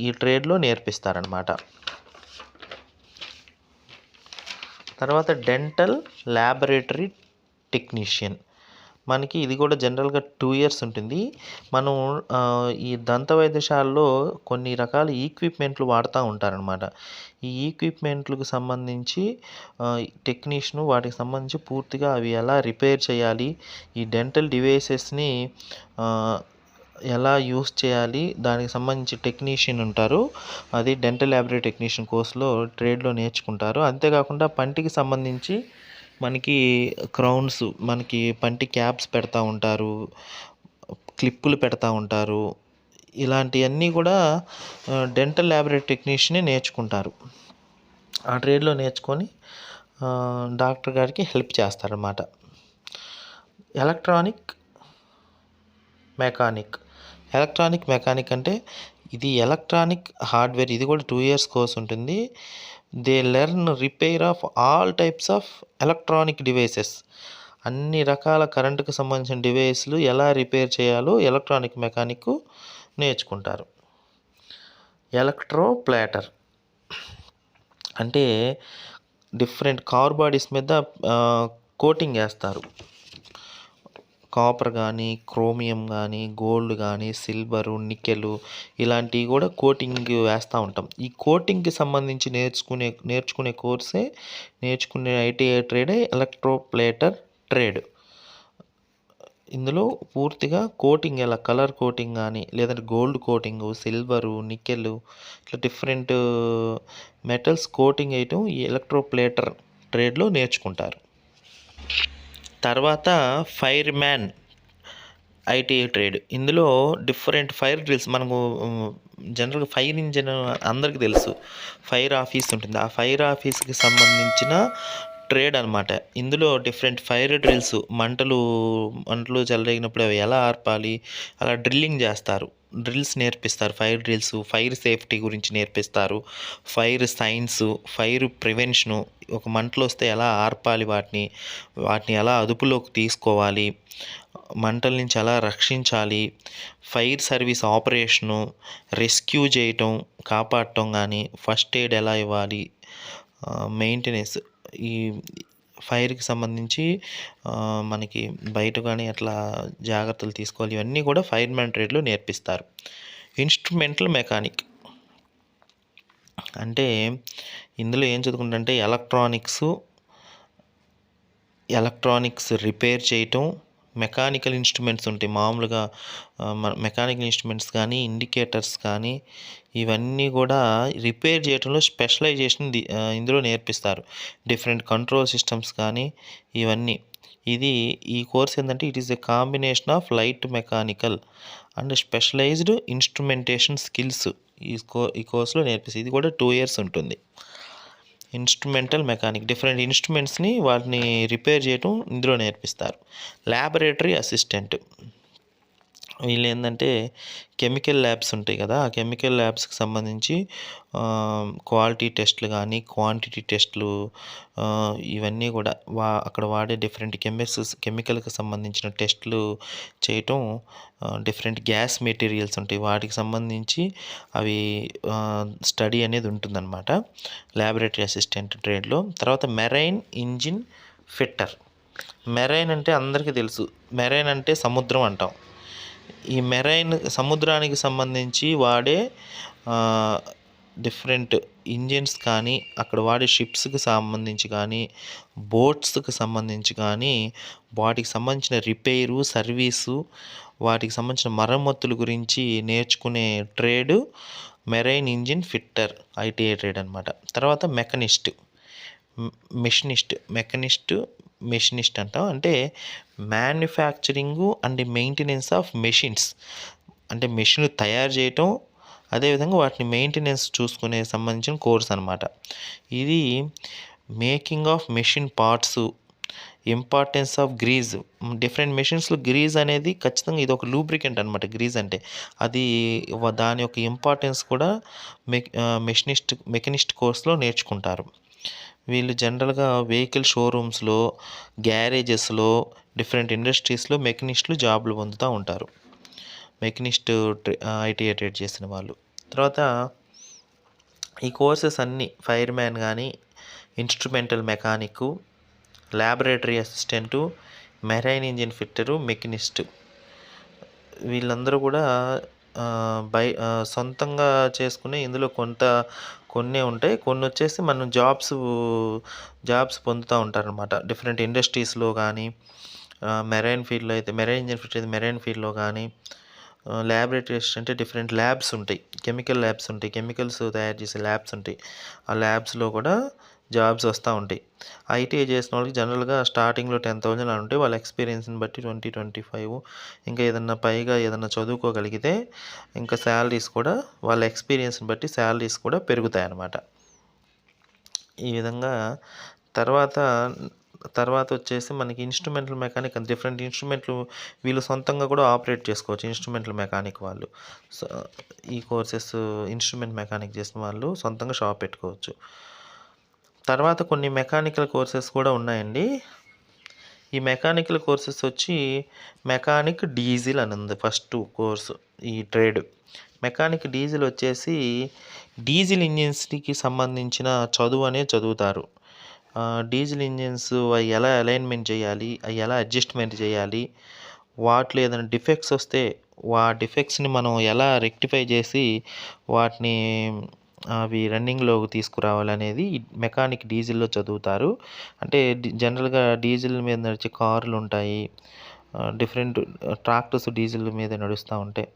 ఈ ట్రేడ్లో నేర్పిస్తారనమాట. తర్వాత డెంటల్ ల్యాబొరేటరీ టెక్నీషియన్, మనకి ఇది కూడా జనరల్గా 2 ఇయర్స్ ఉంటుంది. మనం ఈ దంత వైద్యశాలలో కొన్ని రకాల ఈక్విప్మెంట్లు వాడుతూ ఉంటారనమాట. ఈ ఈక్విప్మెంట్లకు సంబంధించి టెక్నీషియను వాటికి సంబంధించి పూర్తిగా అవి ఎలా రిపేర్ చేయాలి, ఈ డెంటల్ డివైసెస్ని ఎలా యూస్ చేయాలి, దానికి సంబంధించి టెక్నీషియన్ ఉంటారు. అది డెంటల్ ల్యాబొరేటరీ టెక్నీషియన్ కోర్సులో ట్రేడ్లో నేర్చుకుంటారు. అంతేకాకుండా పంటికి సంబంధించి మనకి క్రౌన్స్, మనకి పంటి క్యాప్స్ పెడతా ఉంటారు, క్లిప్పులు పెడతా ఉంటారు. ఇలాంటివన్నీ కూడా డెంటల్ ల్యాబొరేటరీ టెక్నీషియనే నేర్చుకుంటారు. ఆ ట్రేడ్లో నేర్చుకొని డాక్టర్ గారికి హెల్ప్ చేస్తారన్నమాట. ఎలక్ట్రానిక్ మెకానిక్ అంటే ఇది ఎలక్ట్రానిక్ హార్డ్వేర్. ఇది కూడా 2 ఇయర్స్ కోర్స్ ఉంటుంది. They learn repair of all types of electronic devices. అన్ని రకాల కరెంటుకు సంబంధించిన డివైస్లు ఎలా రిపేర్ చేయాలో ఎలక్ట్రానిక్ మెకానిక్ నేర్చుకుంటారు. ఎలక్ట్రోప్లేటర్ అంటే డిఫరెంట్ కార్ బాడీస్ మీద కోటింగ్ వేస్తారు. కాపర్ కానీ, క్రోమియం కానీ, గోల్డ్ కానీ, సిల్వరు, నికెలు ఇలాంటివి కూడా కోటింగ్ వేస్తూ ఉంటాం. ఈ కోటింగ్కి సంబంధించి నేర్చుకునే కోర్సే, నేర్చుకునే ఐటీఐ ట్రేడే ఎలక్ట్రోప్లేటర్ ట్రేడ్. ఇందులో పూర్తిగా కోటింగ్ ఎలా కలర్ కోటింగ్ కానీ, లేదంటే గోల్డ్ కోటింగు, సిల్వరు, నికెలు ఇట్లా డిఫరెంట్ మెటల్స్ కోటింగ్ వేయటం ఈ ఎలక్ట్రోప్లేటర్ ట్రేడ్లో నేర్చుకుంటారు. తర్వాత ఫైర్ మ్యాన్ ఐటీఐ ట్రేడ్. ఇందులో డిఫరెంట్ ఫైర్ డ్రిల్స్, మనకు జనరల్గా ఫైర్ ఇంజిన్ అందరికీ తెలుసు, ఫైర్ ఆఫీస్ ఉంటుంది. ఆ ఫైర్ ఆఫీస్కి సంబంధించిన ట్రేడ్ అనమాట. ఇందులో డిఫరెంట్ ఫైర్ డ్రిల్స్, మంటలు చెలరేగినప్పుడు అవి ఎలా ఆర్పాలి, అలా డ్రిల్లింగ్ చేస్తారు. డ్రిల్స్ నేర్పిస్తారు, ఫైర్ డ్రిల్స్, ఫైర్ సేఫ్టీ గురించి నేర్పిస్తారు, ఫైర్ సైన్స్, ఫైర్ ప్రివెన్షను, ఒక మంటలు వస్తే ఎలా ఆర్పాలి, వాటిని ఎలా అదుపులోకి తీసుకోవాలి, మంటల నుంచి ఎలా రక్షించాలి, ఫైర్ సర్వీస్ ఆపరేషను, రెస్క్యూ చేయటం, కాపాడటం కానీ, ఫస్ట్ ఎయిడ్ ఎలా ఇవ్వాలి, మెయింటెనెన్స్, ఈ ఫైర్కి సంబంధించి మనకి బయట కానీ ఎట్లా జాగ్రత్తలు తీసుకోవాలి, ఇవన్నీ కూడా ఫైర్ మ్యాన్ ట్రేడ్లో నేర్పిస్తారు. ఇన్స్ట్రుమెంటల్ మెకానిక్ అంటే ఇందులో ఏం చదువుకుంటే ఎలక్ట్రానిక్స్ రిపేర్ చేయటం, మెకానికల్ ఇన్స్ట్రుమెంట్స్ ఉంటాయి మామూలుగా, మెకానికల్ ఇన్స్ట్రుమెంట్స్ కానీ, ఇండికేటర్స్ కానీ, ఇవన్నీ కూడా రిపేర్ చేయడంలో స్పెషలైజేషన్ ఇందులో నేర్పిస్తారు. డిఫరెంట్ కంట్రోల్ సిస్టమ్స్ కానీ ఇవన్నీ. ఈ కోర్స్ ఏంటంటే it is a combination of light mechanical and specialised instrumentation skills ఈ కోర్సులో నేర్పిస్తారు. ఇది కూడా 2 ఇయర్స్ ఉంటుంది. ఇన్స్ట్రుమెంటల్ మెకానిక్ డిఫరెంట్ ఇన్స్ట్రుమెంట్స్ని వాటిని రిపేర్ చేయటం ఇందులో నేర్పిస్తారు. ల్యాబొరేటరీ అసిస్టెంట్ వీళ్ళు ఏంటంటే కెమికల్ ల్యాబ్స్ ఉంటాయి కదా, ఆ కెమికల్ ల్యాబ్స్కి సంబంధించి క్వాలిటీ టెస్ట్లు కానీ, క్వాంటిటీ టెస్ట్లు, ఇవన్నీ కూడా అక్కడ వాడే డిఫరెంట్ కెమికల్కి సంబంధించిన టెస్ట్లు చేయటం, డిఫరెంట్ గ్యాస్ మెటీరియల్స్ ఉంటాయి వాటికి సంబంధించి అవి స్టడీ అనేది ఉంటుందన్నమాట ల్యాబొరేటరీ అసిస్టెంట్ ట్రేడ్లో. తర్వాత మెరైన్ ఇంజిన్ ఫిట్టర్. మెరైన్ అంటే అందరికీ తెలుసు, మెరైన్ అంటే సముద్రం అంటాం. ఈ మెరైన్ సముద్రానికి సంబంధించి వాడే డిఫరెంట్ ఇంజిన్స్ కానీ, అక్కడ వాడే షిప్స్కి సంబంధించి కానీ, బోట్స్కి సంబంధించి కానీ, వాటికి సంబంధించిన రిపేరు, సర్వీసు, వాటికి సంబంధించిన మరమ్మతుల గురించి నేర్చుకునే trade marine engine fitter ITI trade అనమాట. తర్వాత మెషినిస్ట్ అంటాం. అంటే manufacturing and maintenance of machines, అంటే మెషిన్ తయారు చేయటం, అదేవిధంగా వాటిని మెయింటెనెన్స్ చూసుకునే సంబంధించిన కోర్స్ అనమాట. ఇది making of machine parts, importance of grease. Different మెషిన్స్లో గ్రీజ్ అనేది ఖచ్చితంగా ఇది ఒక లూబ్రికెంట్ అనమాట. గ్రీజ్ అంటే అది దాని యొక్క ఇంపార్టెన్స్ కూడా మెకనిస్ట్ కోర్స్లో నేర్చుకుంటారు. వీళ్ళు జనరల్గా వెహికల్ షోరూమ్స్లో, గ్యారేజెస్లో, డిఫరెంట్ ఇండస్ట్రీస్లో మెకనిస్టులు జాబ్లు పొందుతూ ఉంటారు, మెకనిస్ట్ ఐటీఐ ట్రేడ్ చేసిన వాళ్ళు. తర్వాత ఈ కోర్సెస్ అన్నీ ఫైర్ మ్యాన్ కానీ, instrumental mechanic, laboratory assistant, marine engine fitter, machinist వీళ్ళందరూ కూడా సొంతంగా చేసుకునే ఇందులో కొన్నే ఉంటాయి. కొన్ని వచ్చేసి మనం జాబ్స్ పొందుతూ ఉంటారనమాట. డిఫరెంట్ ఇండస్ట్రీస్లో కానీ, మెరైన్ ఫీల్డ్లో అయితే మెరైన్ ఇంజిన్ ఫిట్ అయితే మెరైన్ ఫీల్డ్లో కానీ, ల్యాబొరేటరీస్ అంటే డిఫరెంట్ ల్యాబ్స్ ఉంటాయి, కెమికల్ ల్యాబ్స్ ఉంటాయి, కెమికల్స్ తయారు చేసే ల్యాబ్స్ ఉంటాయి. ఆ ల్యాబ్స్లో కూడా జాబ్స్ వస్తూ ఉంటాయి. ఐటీఐ చేసిన వాళ్ళకి జనరల్గా స్టార్టింగ్లో 10,000 అలా ఉంటాయి. వాళ్ళ ఎక్స్పీరియన్స్ని బట్టి 20-25 ఇంకా ఏదన్నా పైగా ఏదన్నా చదువుకోగలిగితే ఇంకా శాలరీస్ కూడా వాళ్ళ ఎక్స్పీరియన్స్ని బట్టి శాలరీస్ కూడా పెరుగుతాయి అన్నమాట. ఈ విధంగా తర్వాత వచ్చేసి మనకి ఇన్స్ట్రుమెంటల్ మెకానిక్ అని డిఫరెంట్ ఇన్స్ట్రుమెంట్లు వీళ్ళు సొంతంగా కూడా ఆపరేట్ చేసుకోవచ్చు. ఇన్స్ట్రుమెంటల్ మెకానిక్ వాళ్ళు ఈ కోర్సెస్ ఇన్స్ట్రుమెంట్ మెకానిక్ చేసిన వాళ్ళు సొంతంగా షాప్ పెట్టుకోవచ్చు. తర్వాత కొన్ని మెకానికల్ కోర్సెస్ కూడా ఉన్నాయండి. ఈ మెకానికల్ కోర్సెస్ వచ్చి మెకానిక్ డీజిల్ అని ఉంది ఫస్ట్ కోర్సు ఈ ట్రేడ్. మెకానిక్ డీజిల్ వచ్చేసి డీజిల్ ఇంజిన్స్కి సంబంధించిన చదువు అనేది చదువుతారు. డీజిల్ ఇంజిన్స్ అవి ఎలా అలైన్మెంట్ చేయాలి, అవి ఎలా అడ్జస్ట్మెంట్ చేయాలి, వాటిలో ఏదైనా డిఫెక్ట్స్ వస్తే ఆ డిఫెక్ట్స్ని మనం ఎలా రెక్టిఫై చేసి వాటిని అవి రన్నింగ్లోకి తీసుకురావాలనేది మెకానిక్ డీజిల్లో చదువుతారు. అంటే జనరల్గా డీజిల్ మీద నడిచే కార్లు ఉంటాయి, డిఫరెంట్ ట్రాక్టర్స్ డీజిల్ మీద నడుస్తూ ఉంటాయి.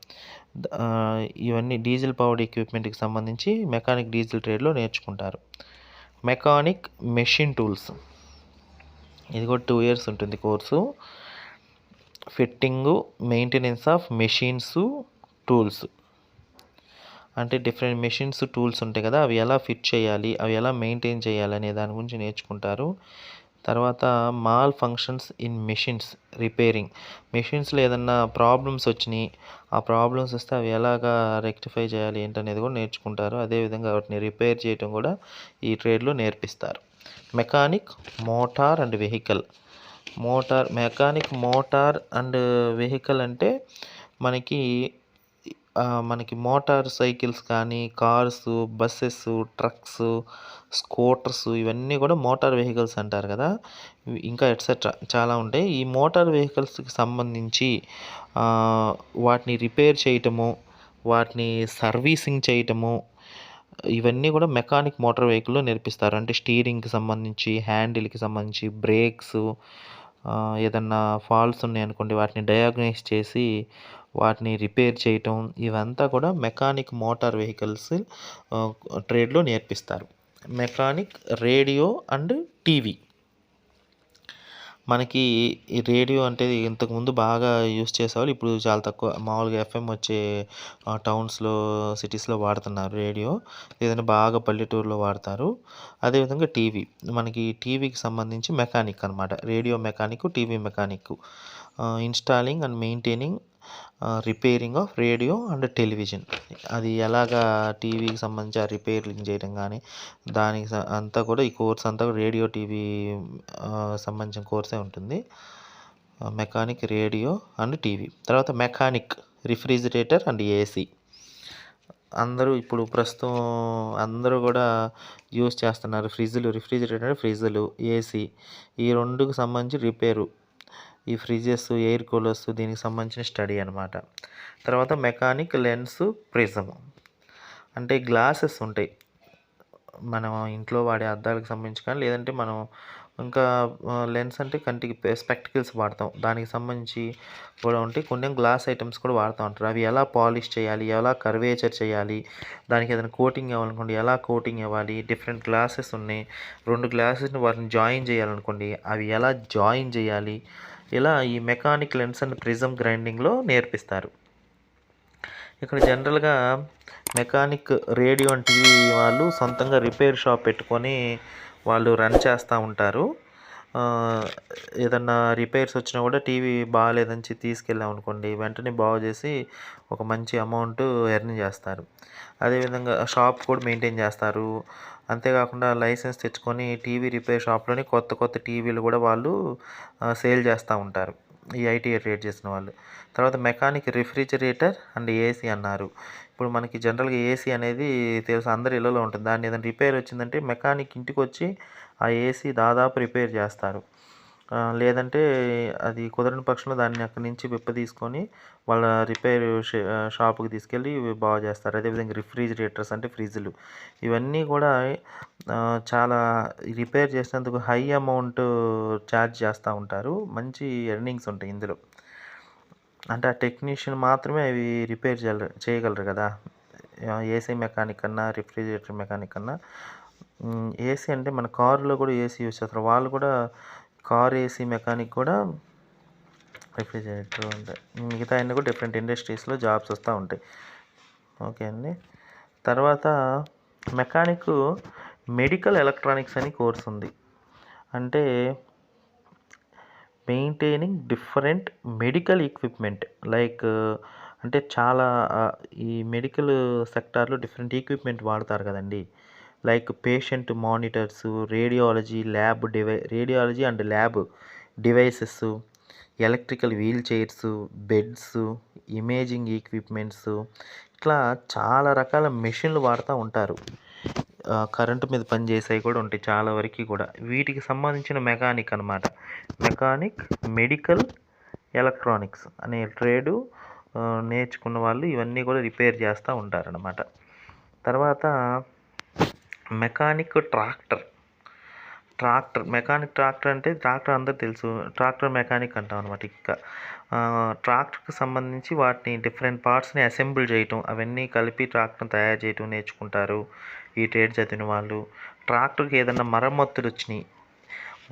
ఇవన్నీ డీజిల్ పవర్డ్ ఎక్విప్మెంట్కి సంబంధించి మెకానిక్ డీజిల్ ట్రేడ్లో నేర్చుకుంటారు. మెకానిక్ మెషిన్ టూల్స్ ఇది కూడా 2 years ఉంటుంది course. Fitting, maintenance of machines, tools అంటే డిఫరెంట్ మెషిన్స్, టూల్స్ ఉంటాయి కదా, అవి ఎలా ఫిట్ చేయాలి, అవి ఎలా మెయింటైన్ చేయాలి అనే దాని గురించి నేర్చుకుంటారు. తర్వాత malfunctions in machines repairing, మెషిన్స్లో ఏదన్నా ప్రాబ్లమ్స్ వచ్చినాయి, ఆ ప్రాబ్లమ్స్ వస్తే అవి ఎలాగా రెక్టిఫై చేయాలి ఏంటనేది కూడా నేర్చుకుంటారు. అదేవిధంగా వాటిని రిపేర్ చేయడం కూడా ఈ ట్రేడ్లో నేర్పిస్తారు. Mechanic motor and vehicle. Mechanic motor and vehicle అంటే మనకి మోటార్ సైకిల్స్ కానీ, కార్స్, బస్సెస్, ట్రక్స్, స్కూటర్స్ ఇవన్నీ కూడా మోటార్ వెహికల్స్ అంటారు కదా. ఇంకా ఎట్సెట్రా చాలా ఉంటాయి. ఈ మోటార్ వెహికల్స్కి సంబంధించి వాటిని రిపేర్ చేయటము, వాటిని సర్వీసింగ్ చేయటము, ఇవన్నీ కూడా మెకానిక్ మోటార్ వెహికల్లో నేర్పిస్తారు. అంటే స్టీరింగ్కి సంబంధించి, హ్యాండిల్కి సంబంధించి, బ్రేక్స్ ఏదన్నా ఫాల్ట్స్ ఉన్నాయనుకోండి వాటిని డయాగ్నైజ్ చేసి వాటిని రిపేర్ చేయటం, ఇవంతా కూడా మెకానిక్ మోటార్ వెహికల్స్ ట్రేడ్లో నేర్పిస్తారు. Mechanic radio and TV. మనకి ఈ రేడియో అంటే ఇంతకుముందు బాగా యూస్ చేసేవాళ్ళు, ఇప్పుడు చాలా తక్కువ. మామూలుగా ఎఫ్ఎం వచ్చే టౌన్స్లో, సిటీస్లో వాడుతున్నారు రేడియో, ఏదైనా బాగా పల్లెటూరులో వాడతారు. అదేవిధంగా టీవీ, మనకి టీవీకి సంబంధించి మెకానిక్ అనమాట. Radio mechanic, TV mechanic. Installing and maintaining, repairing of radio and television. అది ఎలాగా టీవీకి సంబంధించి ఆ రిపేరింగ్ చేయడం కానీ దానికి అంతా కూడా ఈ కోర్స్ అంతా కూడా రేడియో, టీవీ సంబంధించిన కోర్సే ఉంటుంది. Mechanic radio and TV. తర్వాత మెకానిక్ రిఫ్రిజిరేటర్ అండ్ ఏసీ. ఇప్పుడు ప్రస్తుతం అందరూ కూడా యూస్ చేస్తున్నారు రిఫ్రిజిరేటర్, ఫ్రిడ్జ్లు, ఏసీ ఈ రెండుకి సంబంధించి రిపేరు. ఈ ఫ్రిడ్జెస్, ఎయిర్ కూలర్స్ దీనికి సంబంధించిన స్టడీ అనమాట. తర్వాత మెకానిక్ లెన్స్, ప్రిజమ్ అంటే గ్లాసెస్ ఉంటాయి మనం ఇంట్లో వాడే అద్దాలకు సంబంధించి కానీ, లేదంటే మనం ఇంకా లెన్స్ అంటే కంటికి స్పెక్టికల్స్ వాడతాం, దానికి సంబంధించి కూడా ఉంటాయి. కొన్ని గ్లాస్ ఐటమ్స్ కూడా వాడుతూ ఉంటారు. అవి ఎలా పాలిష్ చేయాలి, ఎలా కర్వేచర్ చేయాలి, దానికి ఏదైనా కోటింగ్ ఇవ్వాలనుకోండి ఎలా కోటింగ్ ఇవ్వాలి, డిఫరెంట్ గ్లాసెస్ ఉన్నాయి, 2 గ్లాసెస్ని వాటిని జాయిన్ చేయాలనుకోండి అవి ఎలా జాయిన్ చేయాలి, ఇలా ఈ మెకానిక్ లెన్స్ అండ్ ప్రిజమ్ గ్రైండింగ్లో నేర్పిస్తారు. ఇక్కడ జనరల్గా మెకానిక్ రేడియో అండ్ టీవీ వాళ్ళు సొంతంగా రిపేర్ షాప్ పెట్టుకొని వాళ్ళు రన్ చేస్తూ ఉంటారు. ఏదన్నా రిపేర్స్ వచ్చినా కూడా టీవీ బాగాలేదని తీసుకెళ్ళామనుకోండి వెంటనే బాగు చేసి ఒక మంచి అమౌంట్ ఎర్న్ చేస్తారు. అదేవిధంగా షాప్ కూడా మెయింటైన్ చేస్తారు. అంతేకాకుండా లైసెన్స్ తెచ్చుకొని టీవీ రిపేర్ షాప్లోని కొత్త టీవీలు కూడా వాళ్ళు సేల్ చేస్తూ ఉంటారు, ఈ ఐటీఐ ట్రేడ్ చేసిన వాళ్ళు. తర్వాత మెకానిక్ రిఫ్రిజిరేటర్ అండ్ ఏసీ అన్నారు. ఇప్పుడు మనకి జనరల్గా ఏసీ అనేది తెలుసు, అందరి ఇళ్ళలో ఉంటుంది. దాన్ని ఏదైనా రిపేర్ వచ్చిందంటే మెకానిక్ ఇంటికి వచ్చి ఆ ఏసీ దాదాపు రిపేర్ చేస్తారు. లేదంటే అది కుదరని పక్షంలో దాన్ని అక్కడి నుంచి తీసుకొని వాళ్ళ రిపేర్ షాప్‌కి తీసుకెళ్ళి బాగు చేస్తారు. అదేవిధంగా రిఫ్రిజిరేటర్స్ అంటే ఫ్రిడ్జ్‌లు ఇవన్నీ కూడా చాలా రిపేర్ చేసినందుకు హై అమౌంట్ ఛార్జ్ చేస్తూ ఉంటారు. మంచి ఎర్నింగ్స్ ఉంటాయి ఇందులో. అంటే ఆ టెక్నీషియన్ మాత్రమే అవి రిపేర్ చేయగలరు కదా! ఏసీ మెకానిక్ కన్నా, రిఫ్రిజిరేటర్ మెకానిక్ కన్నా ఏసీ అంటే మన కారులో కూడా ఏసీ యూజ్ చేస్తారు. వాళ్ళు కూడా కార్ ఏసీ మెకానిక్ కూడా రిఫ్రిజిరేటర్ ఉంటాయి. మిగతా అన్నీ కూడా డిఫరెంట్ ఇండస్ట్రీస్లో జాబ్స్ వస్తూ ఉంటాయి. ఓకే అండి. తర్వాత మెకానిక్ మెడికల్ ఎలక్ట్రానిక్స్ అని కోర్స్ ఉంది. అంటే maintaining different medical equipment like అంటే చాలా ఈ మెడికల్ సెక్టార్లో డిఫరెంట్ ఎక్విప్మెంట్ వాడతారు కదండి. Like patient monitors, radiology and lab devices, electrical wheelchairs, beds, imaging equipments, ఇట్లా చాలా రకాల మెషిన్లు వాడుతూ ఉంటారు. కరెంటు మీద పనిచేసేవి కూడా ఉంటాయి చాలా వరకు కూడా. వీటికి సంబంధించిన మెకానిక్ అనమాట. మెకానిక్ మెడికల్ ఎలక్ట్రానిక్స్ అనే ట్రేడు నేర్చుకున్న వాళ్ళు ఇవన్నీ కూడా రిపేర్ చేస్తూ ఉంటారనమాట. తర్వాత మెకానిక్ ట్రాక్టర్ అంటే ట్రాక్టర్ అందరూ తెలుసు. ట్రాక్టర్ మెకానిక్ అంటాం అనమాట. ఇంకా ట్రాక్టర్కి సంబంధించి వాటిని డిఫరెంట్ పార్ట్స్ని అసెంబుల్ చేయటం, అవన్నీ కలిపి ట్రాక్టర్ని తయారు చేయటం నేర్చుకుంటారు ఈ ట్రేడ్ చదివిన వాళ్ళు. ట్రాక్టర్కి ఏదైనా మరమ్మతులు వచ్చినాయి,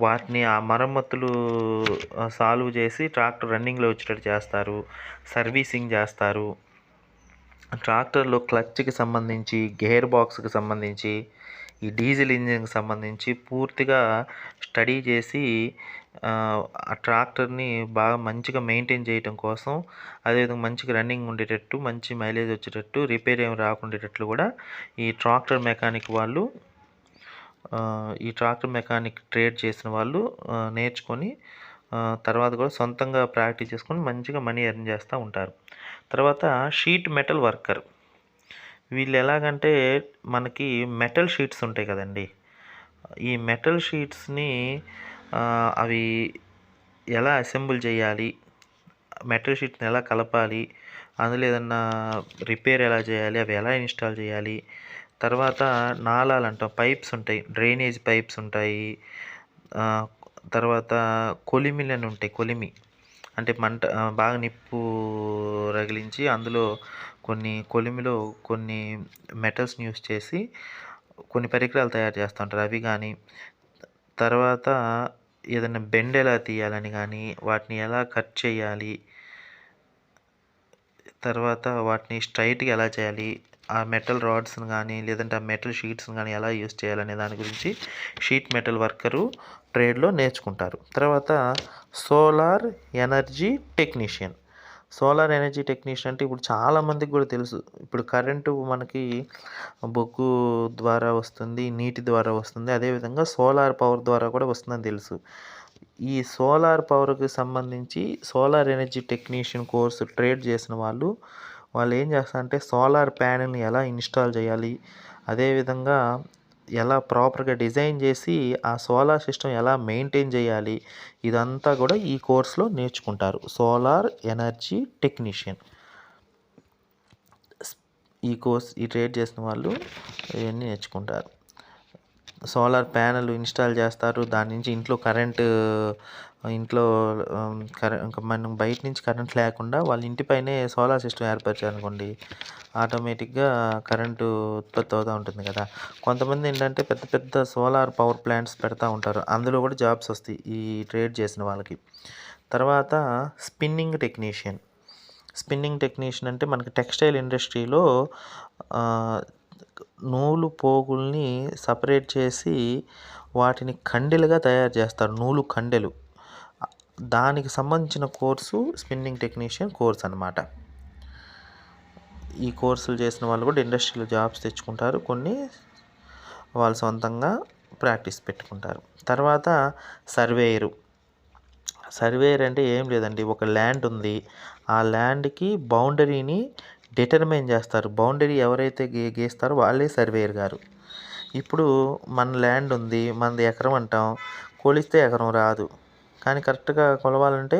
వాటిని ఆ మరమ్మతులు సాల్వ్ చేసి ట్రాక్టర్ రన్నింగ్లో వచ్చేటట్టు చేస్తారు, సర్వీసింగ్ చేస్తారు. ట్రాక్టర్లో క్లచ్కి సంబంధించి, గేర్ బాక్స్కి సంబంధించి, ఈ డీజిల్ ఇంజిన్కి సంబంధించి పూర్తిగా స్టడీ చేసి ఆ ట్రాక్టర్ని బాగా మంచిగా మెయింటైన్ చేయడం కోసం, అదేవిధంగా మంచిగా రన్నింగ్ ఉండేటట్టు, మంచి మైలేజ్ వచ్చేటట్టు, రిపేర్ ఏమి రాకుండేటట్లు కూడా ఈ ట్రాక్టర్ మెకానిక్ ట్రేడ్ చేసిన వాళ్ళు నేర్చుకొని తర్వాత కూడా సొంతంగా ప్రాక్టీస్ చేసుకొని మంచిగా మనీ ఎర్న్ చేస్తూ ఉంటారు. తర్వాత షీట్ మెటల్ వర్కర్. వీళ్ళు ఎలాగంటే మనకి మెటల్ షీట్స్ ఉంటాయి కదండి. ఈ మెటల్ షీట్స్ని అవి ఎలా అసెంబుల్ చేయాలి, మెటల్ షీట్ని ఎలా కలపాలి, అందులో ఏదన్నా రిపేర్ ఎలా చేయాలి, అవి ఎలా ఇన్స్టాల్ చేయాలి. తర్వాత నాళాలు అంటాం, పైప్స్ ఉంటాయి, డ్రైనేజ్ పైప్స్ ఉంటాయి. తర్వాత కొలిమిలు అని ఉంటాయి. కొలిమి అంటే మంట బాగా నిప్పు రగిలించి అందులో కొలిమిలో కొన్ని మెటల్స్ని యూస్ చేసి కొన్ని పరికరాలు తయారు చేస్తూ ఉంటారు, అవి కానీ. తర్వాత ఏదైనా బెండ్ ఎలా తీయాలని కానీ, వాటిని ఎలా కట్ చేయాలి, తర్వాత వాటిని స్ట్రైట్గా ఎలా చేయాలి, ఆ మెటల్ రాడ్స్ని కానీ లేదంటే ఆ మెటల్ షీట్స్ని కానీ ఎలా యూస్ చేయాలనే దాని గురించి షీట్ మెటల్ వర్కరు ట్రేడ్లో నేర్చుకుంటారు. తర్వాత సోలార్ ఎనర్జీ టెక్నీషియన్ అంటే ఇప్పుడు చాలామందికి కూడా తెలుసు. ఇప్పుడు కరెంటు మనకి బొగ్గు ద్వారా వస్తుంది, నీటి ద్వారా వస్తుంది, అదేవిధంగా సోలార్ పవర్ ద్వారా కూడా వస్తుందని తెలుసు. ఈ సోలార్ పవర్కి సంబంధించి solar energy technician course trade చేసిన వాళ్ళు ఏం చేస్తారంటే సోలార్ ప్యానెల్ని ఎలా ఇన్స్టాల్ చేయాలి, అదేవిధంగా ఎలా ప్రాపర్గా డిజైన్ చేసి ఆ సోలార్ సిస్టమ్ ఎలా మెయింటైన్ చేయాలి, ఇదంతా కూడా ఈ కోర్సులో నేర్చుకుంటారు. సోలార్ ఎనర్జీ టెక్నీషియన్ ఈ ట్రేడ్ చేసిన వాళ్ళు ఇవన్నీ నేర్చుకుంటారు. సోలార్ ప్యానెల్ ఇన్స్టాల్ చేస్తారు. దాని నుంచి ఇంకా మనం బయట నుంచి కరెంట్ లేకుండా వాళ్ళ ఇంటిపైనే సోలార్ సిస్టమ్ ఏర్పరిచారనుకోండి, ఆటోమేటిక్గా కరెంటు ఉత్పత్తి అవుతూ ఉంటుంది కదా. కొంతమంది ఏంటంటే పెద్ద పెద్ద సోలార్ పవర్ ప్లాంట్స్ పెడతా ఉంటారు, అందులో కూడా జాబ్స్ వస్తాయి ఈ ట్రేడ్ చేసిన వాళ్ళకి. తర్వాత స్పిన్నింగ్ టెక్నీషియన్ అంటే మనకి టెక్స్టైల్ ఇండస్ట్రీలో నూలు పోగుల్ని సపరేట్ చేసి వాటిని కండెలుగా తయారు చేస్తారు, నూలు కండెలు. దానికి సంబంధించిన కోర్సు స్పిన్నింగ్ టెక్నీషియన్ కోర్స్ అనమాట. ఈ కోర్సులు చేసిన వాళ్ళు కూడా ఇండస్ట్రీలో జాబ్స్ తెచ్చుకుంటారు, కొన్ని వాళ్ళు సొంతంగా ప్రాక్టీస్ పెట్టుకుంటారు. తర్వాత సర్వేయర్ అంటే ఏం లేదండి, ఒక ల్యాండ్ ఉంది, ఆ ల్యాండ్కి బౌండరీని డిటర్మైన్ చేస్తారు. బౌండరీ ఎవరైతే గీస్తారో వాళ్ళే సర్వేయర్ గారు. ఇప్పుడు మన ల్యాండ్ ఉంది, మనది ఎకరం అంటాం, కొలిస్తే ఎకరం రాదు, కానీ కరెక్ట్గా కొలవాలంటే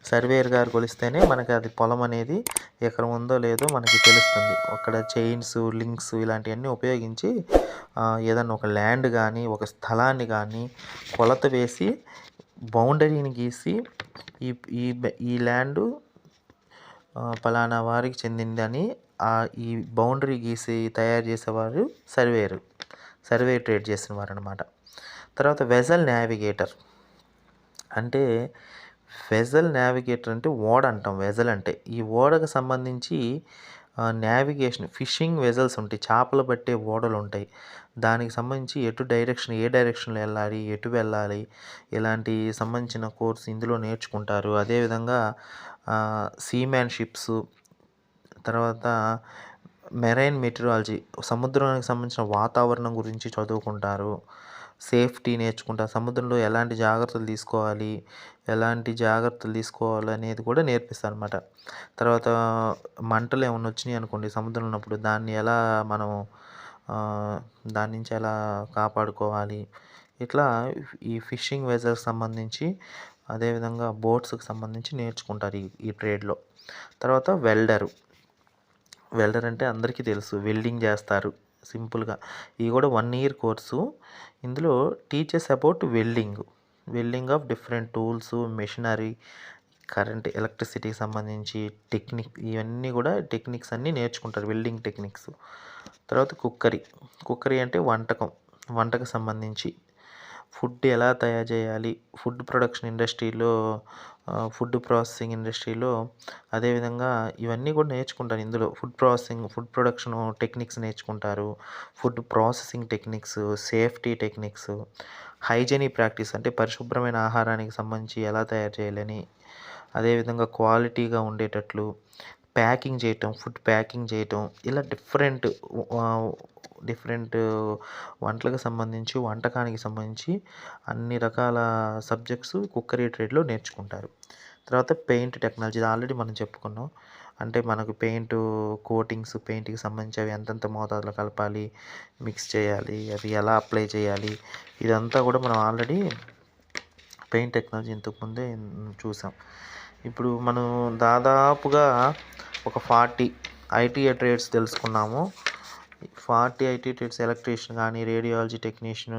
సర్వేయర్ గారు కొలిస్తేనే మనకి అది పొలం అనేది ఎకరం ఉందో లేదో మనకి తెలుస్తుంది. అక్కడ చైన్స్, లింక్స్ ఇలాంటివన్నీ ఉపయోగించి ఏదన్నా ఒక ల్యాండ్ కానీ ఒక స్థలాన్ని కానీ కొలత వేసి బౌండరీని గీసి ఈ ఈ ఈ ల్యాండు పలానా వారికి చెందిందని ఈ బౌండరీ గీసి తయారు చేసేవారు సర్వే ట్రేడ్ చేసిన వారు అనమాట. తర్వాత వెజల్ నావిగేటర్ అంటే ఓడ అంటాం. వెజల్ అంటే ఈ ఓడకు సంబంధించి నావిగేషన్ ఫిషింగ్ వెజల్స్ ఉంటాయి, చేపలు పట్టే ఓడలు ఉంటాయి. దానికి సంబంధించి ఏ డైరెక్షన్లో వెళ్ళాలి, ఎటు వెళ్ళాలి, ఇలాంటి సంబంధించిన కోర్స్ ఇందులో నేర్చుకుంటారు. అదేవిధంగా సీమ్యాన్షిప్స్, తర్వాత మెరైన్ మెటీరియాలజీ, సముద్రానికి సంబంధించిన వాతావరణం గురించి చదువుకుంటారు. సేఫ్టీ నేర్చుకుంటారు, సముద్రంలో ఎలాంటి జాగ్రత్తలు తీసుకోవాలి అనేది కూడా నేర్పిస్తారు అనమాట. తర్వాత మంటలు ఏమైనా వచ్చినాయి అనుకోండి సముద్రంలో ఉన్నప్పుడు, దాన్ని ఎలా మనం దాని నుంచి ఎలా కాపాడుకోవాలి, ఇట్లా ఈ ఫిషింగ్ వెజల్కి సంబంధించి అదేవిధంగా బోట్స్కి సంబంధించి నేర్చుకుంటారు ఈ ట్రేడ్లో. తర్వాత వెల్డర్ అంటే అందరికీ తెలుసు, వెల్డింగ్ చేస్తారు సింపుల్గా. ఇది కూడా 1 year కోర్సు. ఇందులో teachers about welding of different tools, machinery, current, ఎలక్ట్రిసిటీకి సంబంధించి ఇవన్నీ కూడా టెక్నిక్స్ అన్నీ నేర్చుకుంటారు, వెల్డింగ్ టెక్నిక్స్. తర్వాత కుక్కరీ అంటే వంటకు సంబంధించి ఫుడ్ ఎలా తయారు చేయాలి, ఫుడ్ ప్రాసెసింగ్ ఇండస్ట్రీలో అదేవిధంగా ఇవన్నీ కూడా నేర్చుకుంటారు. ఇందులో ఫుడ్ ప్రొడక్షన్ టెక్నిక్స్ నేర్చుకుంటారు, food processing techniques, safety techniques, hygienic practice అంటే పరిశుభ్రమైన ఆహారానికి సంబంధించి ఎలా తయారు చేయాలని, అదేవిధంగా క్వాలిటీగా ఉండేటట్లు ఫుడ్ ప్యాకింగ్ చేయటం, ఇలా డిఫరెంట్ వంటకానికి సంబంధించి అన్ని రకాల సబ్జెక్ట్స్ కుక్కరీ ట్రేడ్లో నేర్చుకుంటారు. తర్వాత పెయింట్ టెక్నాలజీ ఆల్రెడీ మనం చెప్పుకున్నాం. అంటే మనకు పెయింట్కి సంబంధించి అవి ఎంతెంత మోతాదులో కలపాలి, మిక్స్ చేయాలి, అవి ఎలా అప్లై చేయాలి, ఇదంతా కూడా మనం ఆల్రెడీ పెయింట్ టెక్నాలజీ ఇంతకుముందే చూసాం. ఇప్పుడు మనం దాదాపుగా ఒక 40 ఐటీఐ ట్రేడ్స్ తెలుసుకున్నాము. 40 ఐటీ ట్రేడ్స్ ఎలక్ట్రీషియన్ కానీ, radiology technician,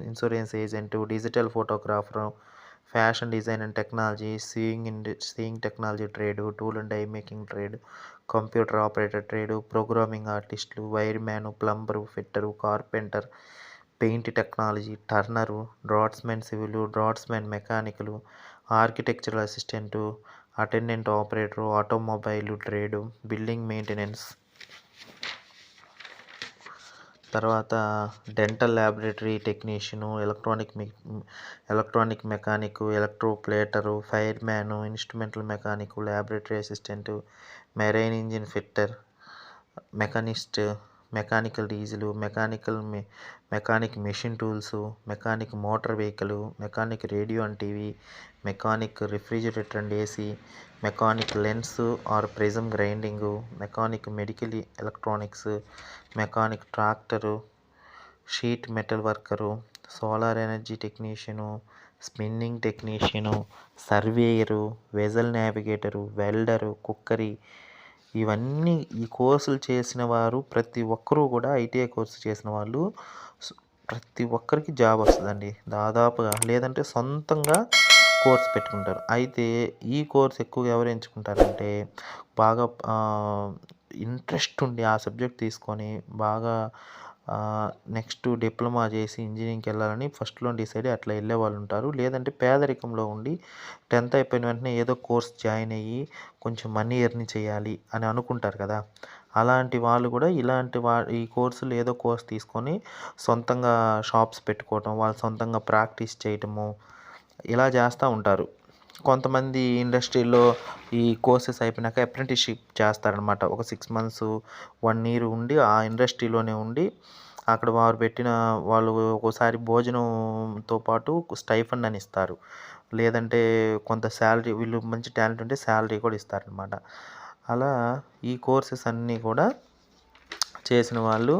insurance agent, digital photographer, fashion design and technology, sewing technology trade, tool and die making trade, computer operator trade, programming ఆర్టిస్టులు, wireman, plumber, fitter, carpenter, paint technology, turner, draughtsmen civil, draughtsmen mechanical, architectural assistant, attendant operator, automobile trade, building maintenance. తర్వాత dental laboratory technician, electronic mechanic, electroplater, fireman, instrumental mechanic, laboratory assistant, marine engine fitter, machinist, mechanical diesel, mechanic machine tools, mechanic motor vehicle, mechanic radio and TV, mechanic refrigerator and AC, mechanic lens or prism grinding, mechanic medical electronics, mechanic tractor, sheet metal worker, solar energy technician, spinning technician, surveyor, vessel navigator, welder, cookery, ఇవన్నీ ఈ కోర్సులు చేసిన వారు ప్రతి ఒక్కరూ కూడా ITI course చేసిన వాళ్ళు ప్రతి ఒక్కరికి జాబ్ వస్తుందండి దాదాపుగా. లేదంటే సొంతంగా కోర్స్ పెట్టుకుంటారు. అయితే ఈ కోర్స్ ఎక్కువగా ఎవరు ఎంచుకుంటారంటే బాగా ఇంట్రెస్ట్ ఉండి ఆ సబ్జెక్ట్ తీసుకొని బాగా నెక్స్ట్ డిప్లొమా చేసి ఇంజనీరింగ్కి వెళ్ళాలని ఫస్ట్లో డిసైడ్ అయ్యి అట్లా వెళ్ళే వాళ్ళు ఉంటారు. లేదంటే పేదరికంలో ఉండి 10th అయిపోయిన వెంటనే ఏదో కోర్స్ జాయిన్ అయ్యి కొంచెం మనీ ఎర్న్ చేయాలి అని అనుకుంటారు కదా, అలాంటి వాళ్ళు కూడా ఈ కోర్సులు ఏదో కోర్స్ తీసుకొని సొంతంగా షాప్స్ పెట్టుకోవటం, వాళ్ళు సొంతంగా ప్రాక్టీస్ చేయటము ఇలా చేస్తూ ఉంటారు. కొంతమంది ఇండస్ట్రీలో ఈ కోర్సెస్ అయిపోయినాక అప్రెంటిస్షిప్ చేస్తారనమాట. ఒక 6 months 1 year ఉండి ఆ ఇండస్ట్రీలోనే ఉండి అక్కడ వాళ్ళు ఒక్కోసారి భోజనంతో పాటు స్టైఫండ్ అని ఇస్తారు. లేదంటే కొంత శాలరీ, వీళ్ళు మంచి టాలెంట్ ఉంటే శాలరీ కూడా ఇస్తారనమాట. అలా ఈ కోర్సెస్ అన్నీ కూడా చేసిన వాళ్ళు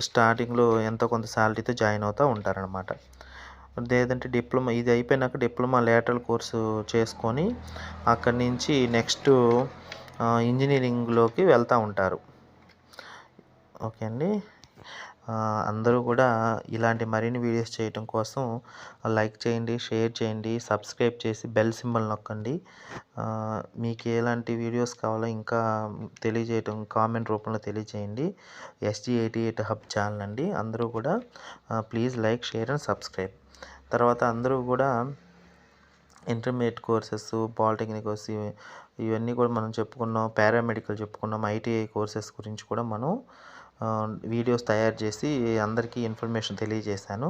స్టార్టింగ్లో ఎంతో కొంత శాలరీతో జాయిన్ అవుతూ ఉంటారనమాట. లేదంటే డిప్లొమా ఇది అయిపోయినాక డిప్లొమా లేటరల్ కోర్సు చేసుకొని అక్కడి నుంచి నెక్స్ట్ ఇంజనీరింగ్లోకి వెళ్తూ ఉంటారు. ఓకే అండి. అందరూ కూడా ఇలాంటి మరిన్ని వీడియోస్ చేయటం కోసం లైక్ చేయండి, షేర్ చేయండి, సబ్స్క్రైబ్ చేసి బెల్ సింబల్ నొక్కండి. మీకు ఎలాంటి వీడియోస్ కావాలో ఇంకా తెలియజేయటం కామెంట్ రూపంలో తెలియజేయండి. SG88 హబ్ ఛానల్ అండి. అందరూ కూడా please like, share and subscribe. తర్వాత అందరూ కూడా ఇంటర్మీడియట్ కోర్సెస్, పాలిటెక్నిక్ కోర్స్ ఇవన్నీ కూడా మనం చెప్పుకున్నాం. పారామెడికల్ చెప్పుకున్నాం. ITI కోర్సెస్ గురించి కూడా మనం వీడియోస్ తయారు చేసి అందరికీ ఇన్ఫర్మేషన్ తెలియజేశాను.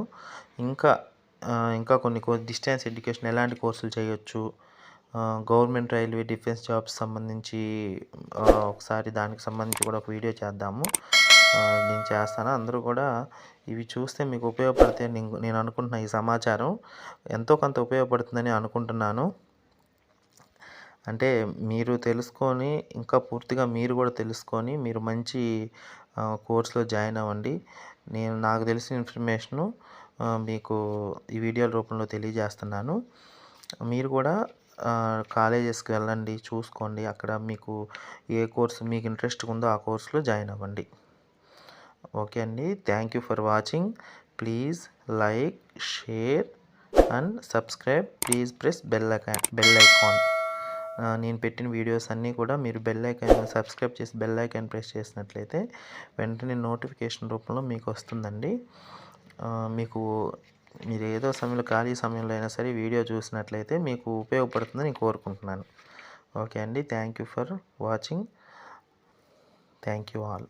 ఇంకా కొన్ని డిస్టెన్స్ ఎడ్యుకేషన్ ఎలాంటి కోర్సులు చేయొచ్చు, గవర్నమెంట్, రైల్వే, డిఫెన్స్ జాబ్స్ సంబంధించి ఒకసారి దానికి సంబంధించి కూడా ఒక వీడియో చేద్దాము. నేను చేస్తాను. అందరూ కూడా ఇవి చూస్తే మీకు ఉపయోగపడితే నేను అనుకుంటున్నా. ఈ సమాచారం ఎంతో కొంత ఉపయోగపడుతుందని అనుకుంటున్నాను. అంటే మీరు తెలుసుకొని ఇంకా పూర్తిగా మీరు కూడా తెలుసుకొని మీరు మంచి కోర్సులో జాయిన్ అవ్వండి. నాకు తెలిసిన ఇన్ఫర్మేషను మీకు ఈ వీడియో రూపంలో తెలియజేస్తున్నాను. మీరు కూడా కాలేజెస్కి వెళ్ళండి, చూసుకోండి. అక్కడ మీకు ఏ కోర్సు మీకు ఇంట్రెస్ట్ ఉందో ఆ కోర్సులో జాయిన్ అవ్వండి. ఓకే అండి. Thank you for watching. Please like, share and subscribe. Please press bell icon. నేను పెట్టిన వీడియోస్ అన్నీ కూడా మీరు బెల్ ఐకాన్ సబ్స్క్రైబ్ చేసి బెల్ ఐకాన్ ప్రెస్ చేసినట్లయితే వెంటనే నోటిఫికేషన్ రూపంలో మీకు వస్తుందండి. మీరు ఏదో సమయంలో ఖాళీ సమయంలో అయినా సరే వీడియో చూసినట్లయితే మీకు ఉపయోగపడుతుందని నేను కోరుకుంటున్నాను. ఓకే అండి. Thank you for watching. Thank you all.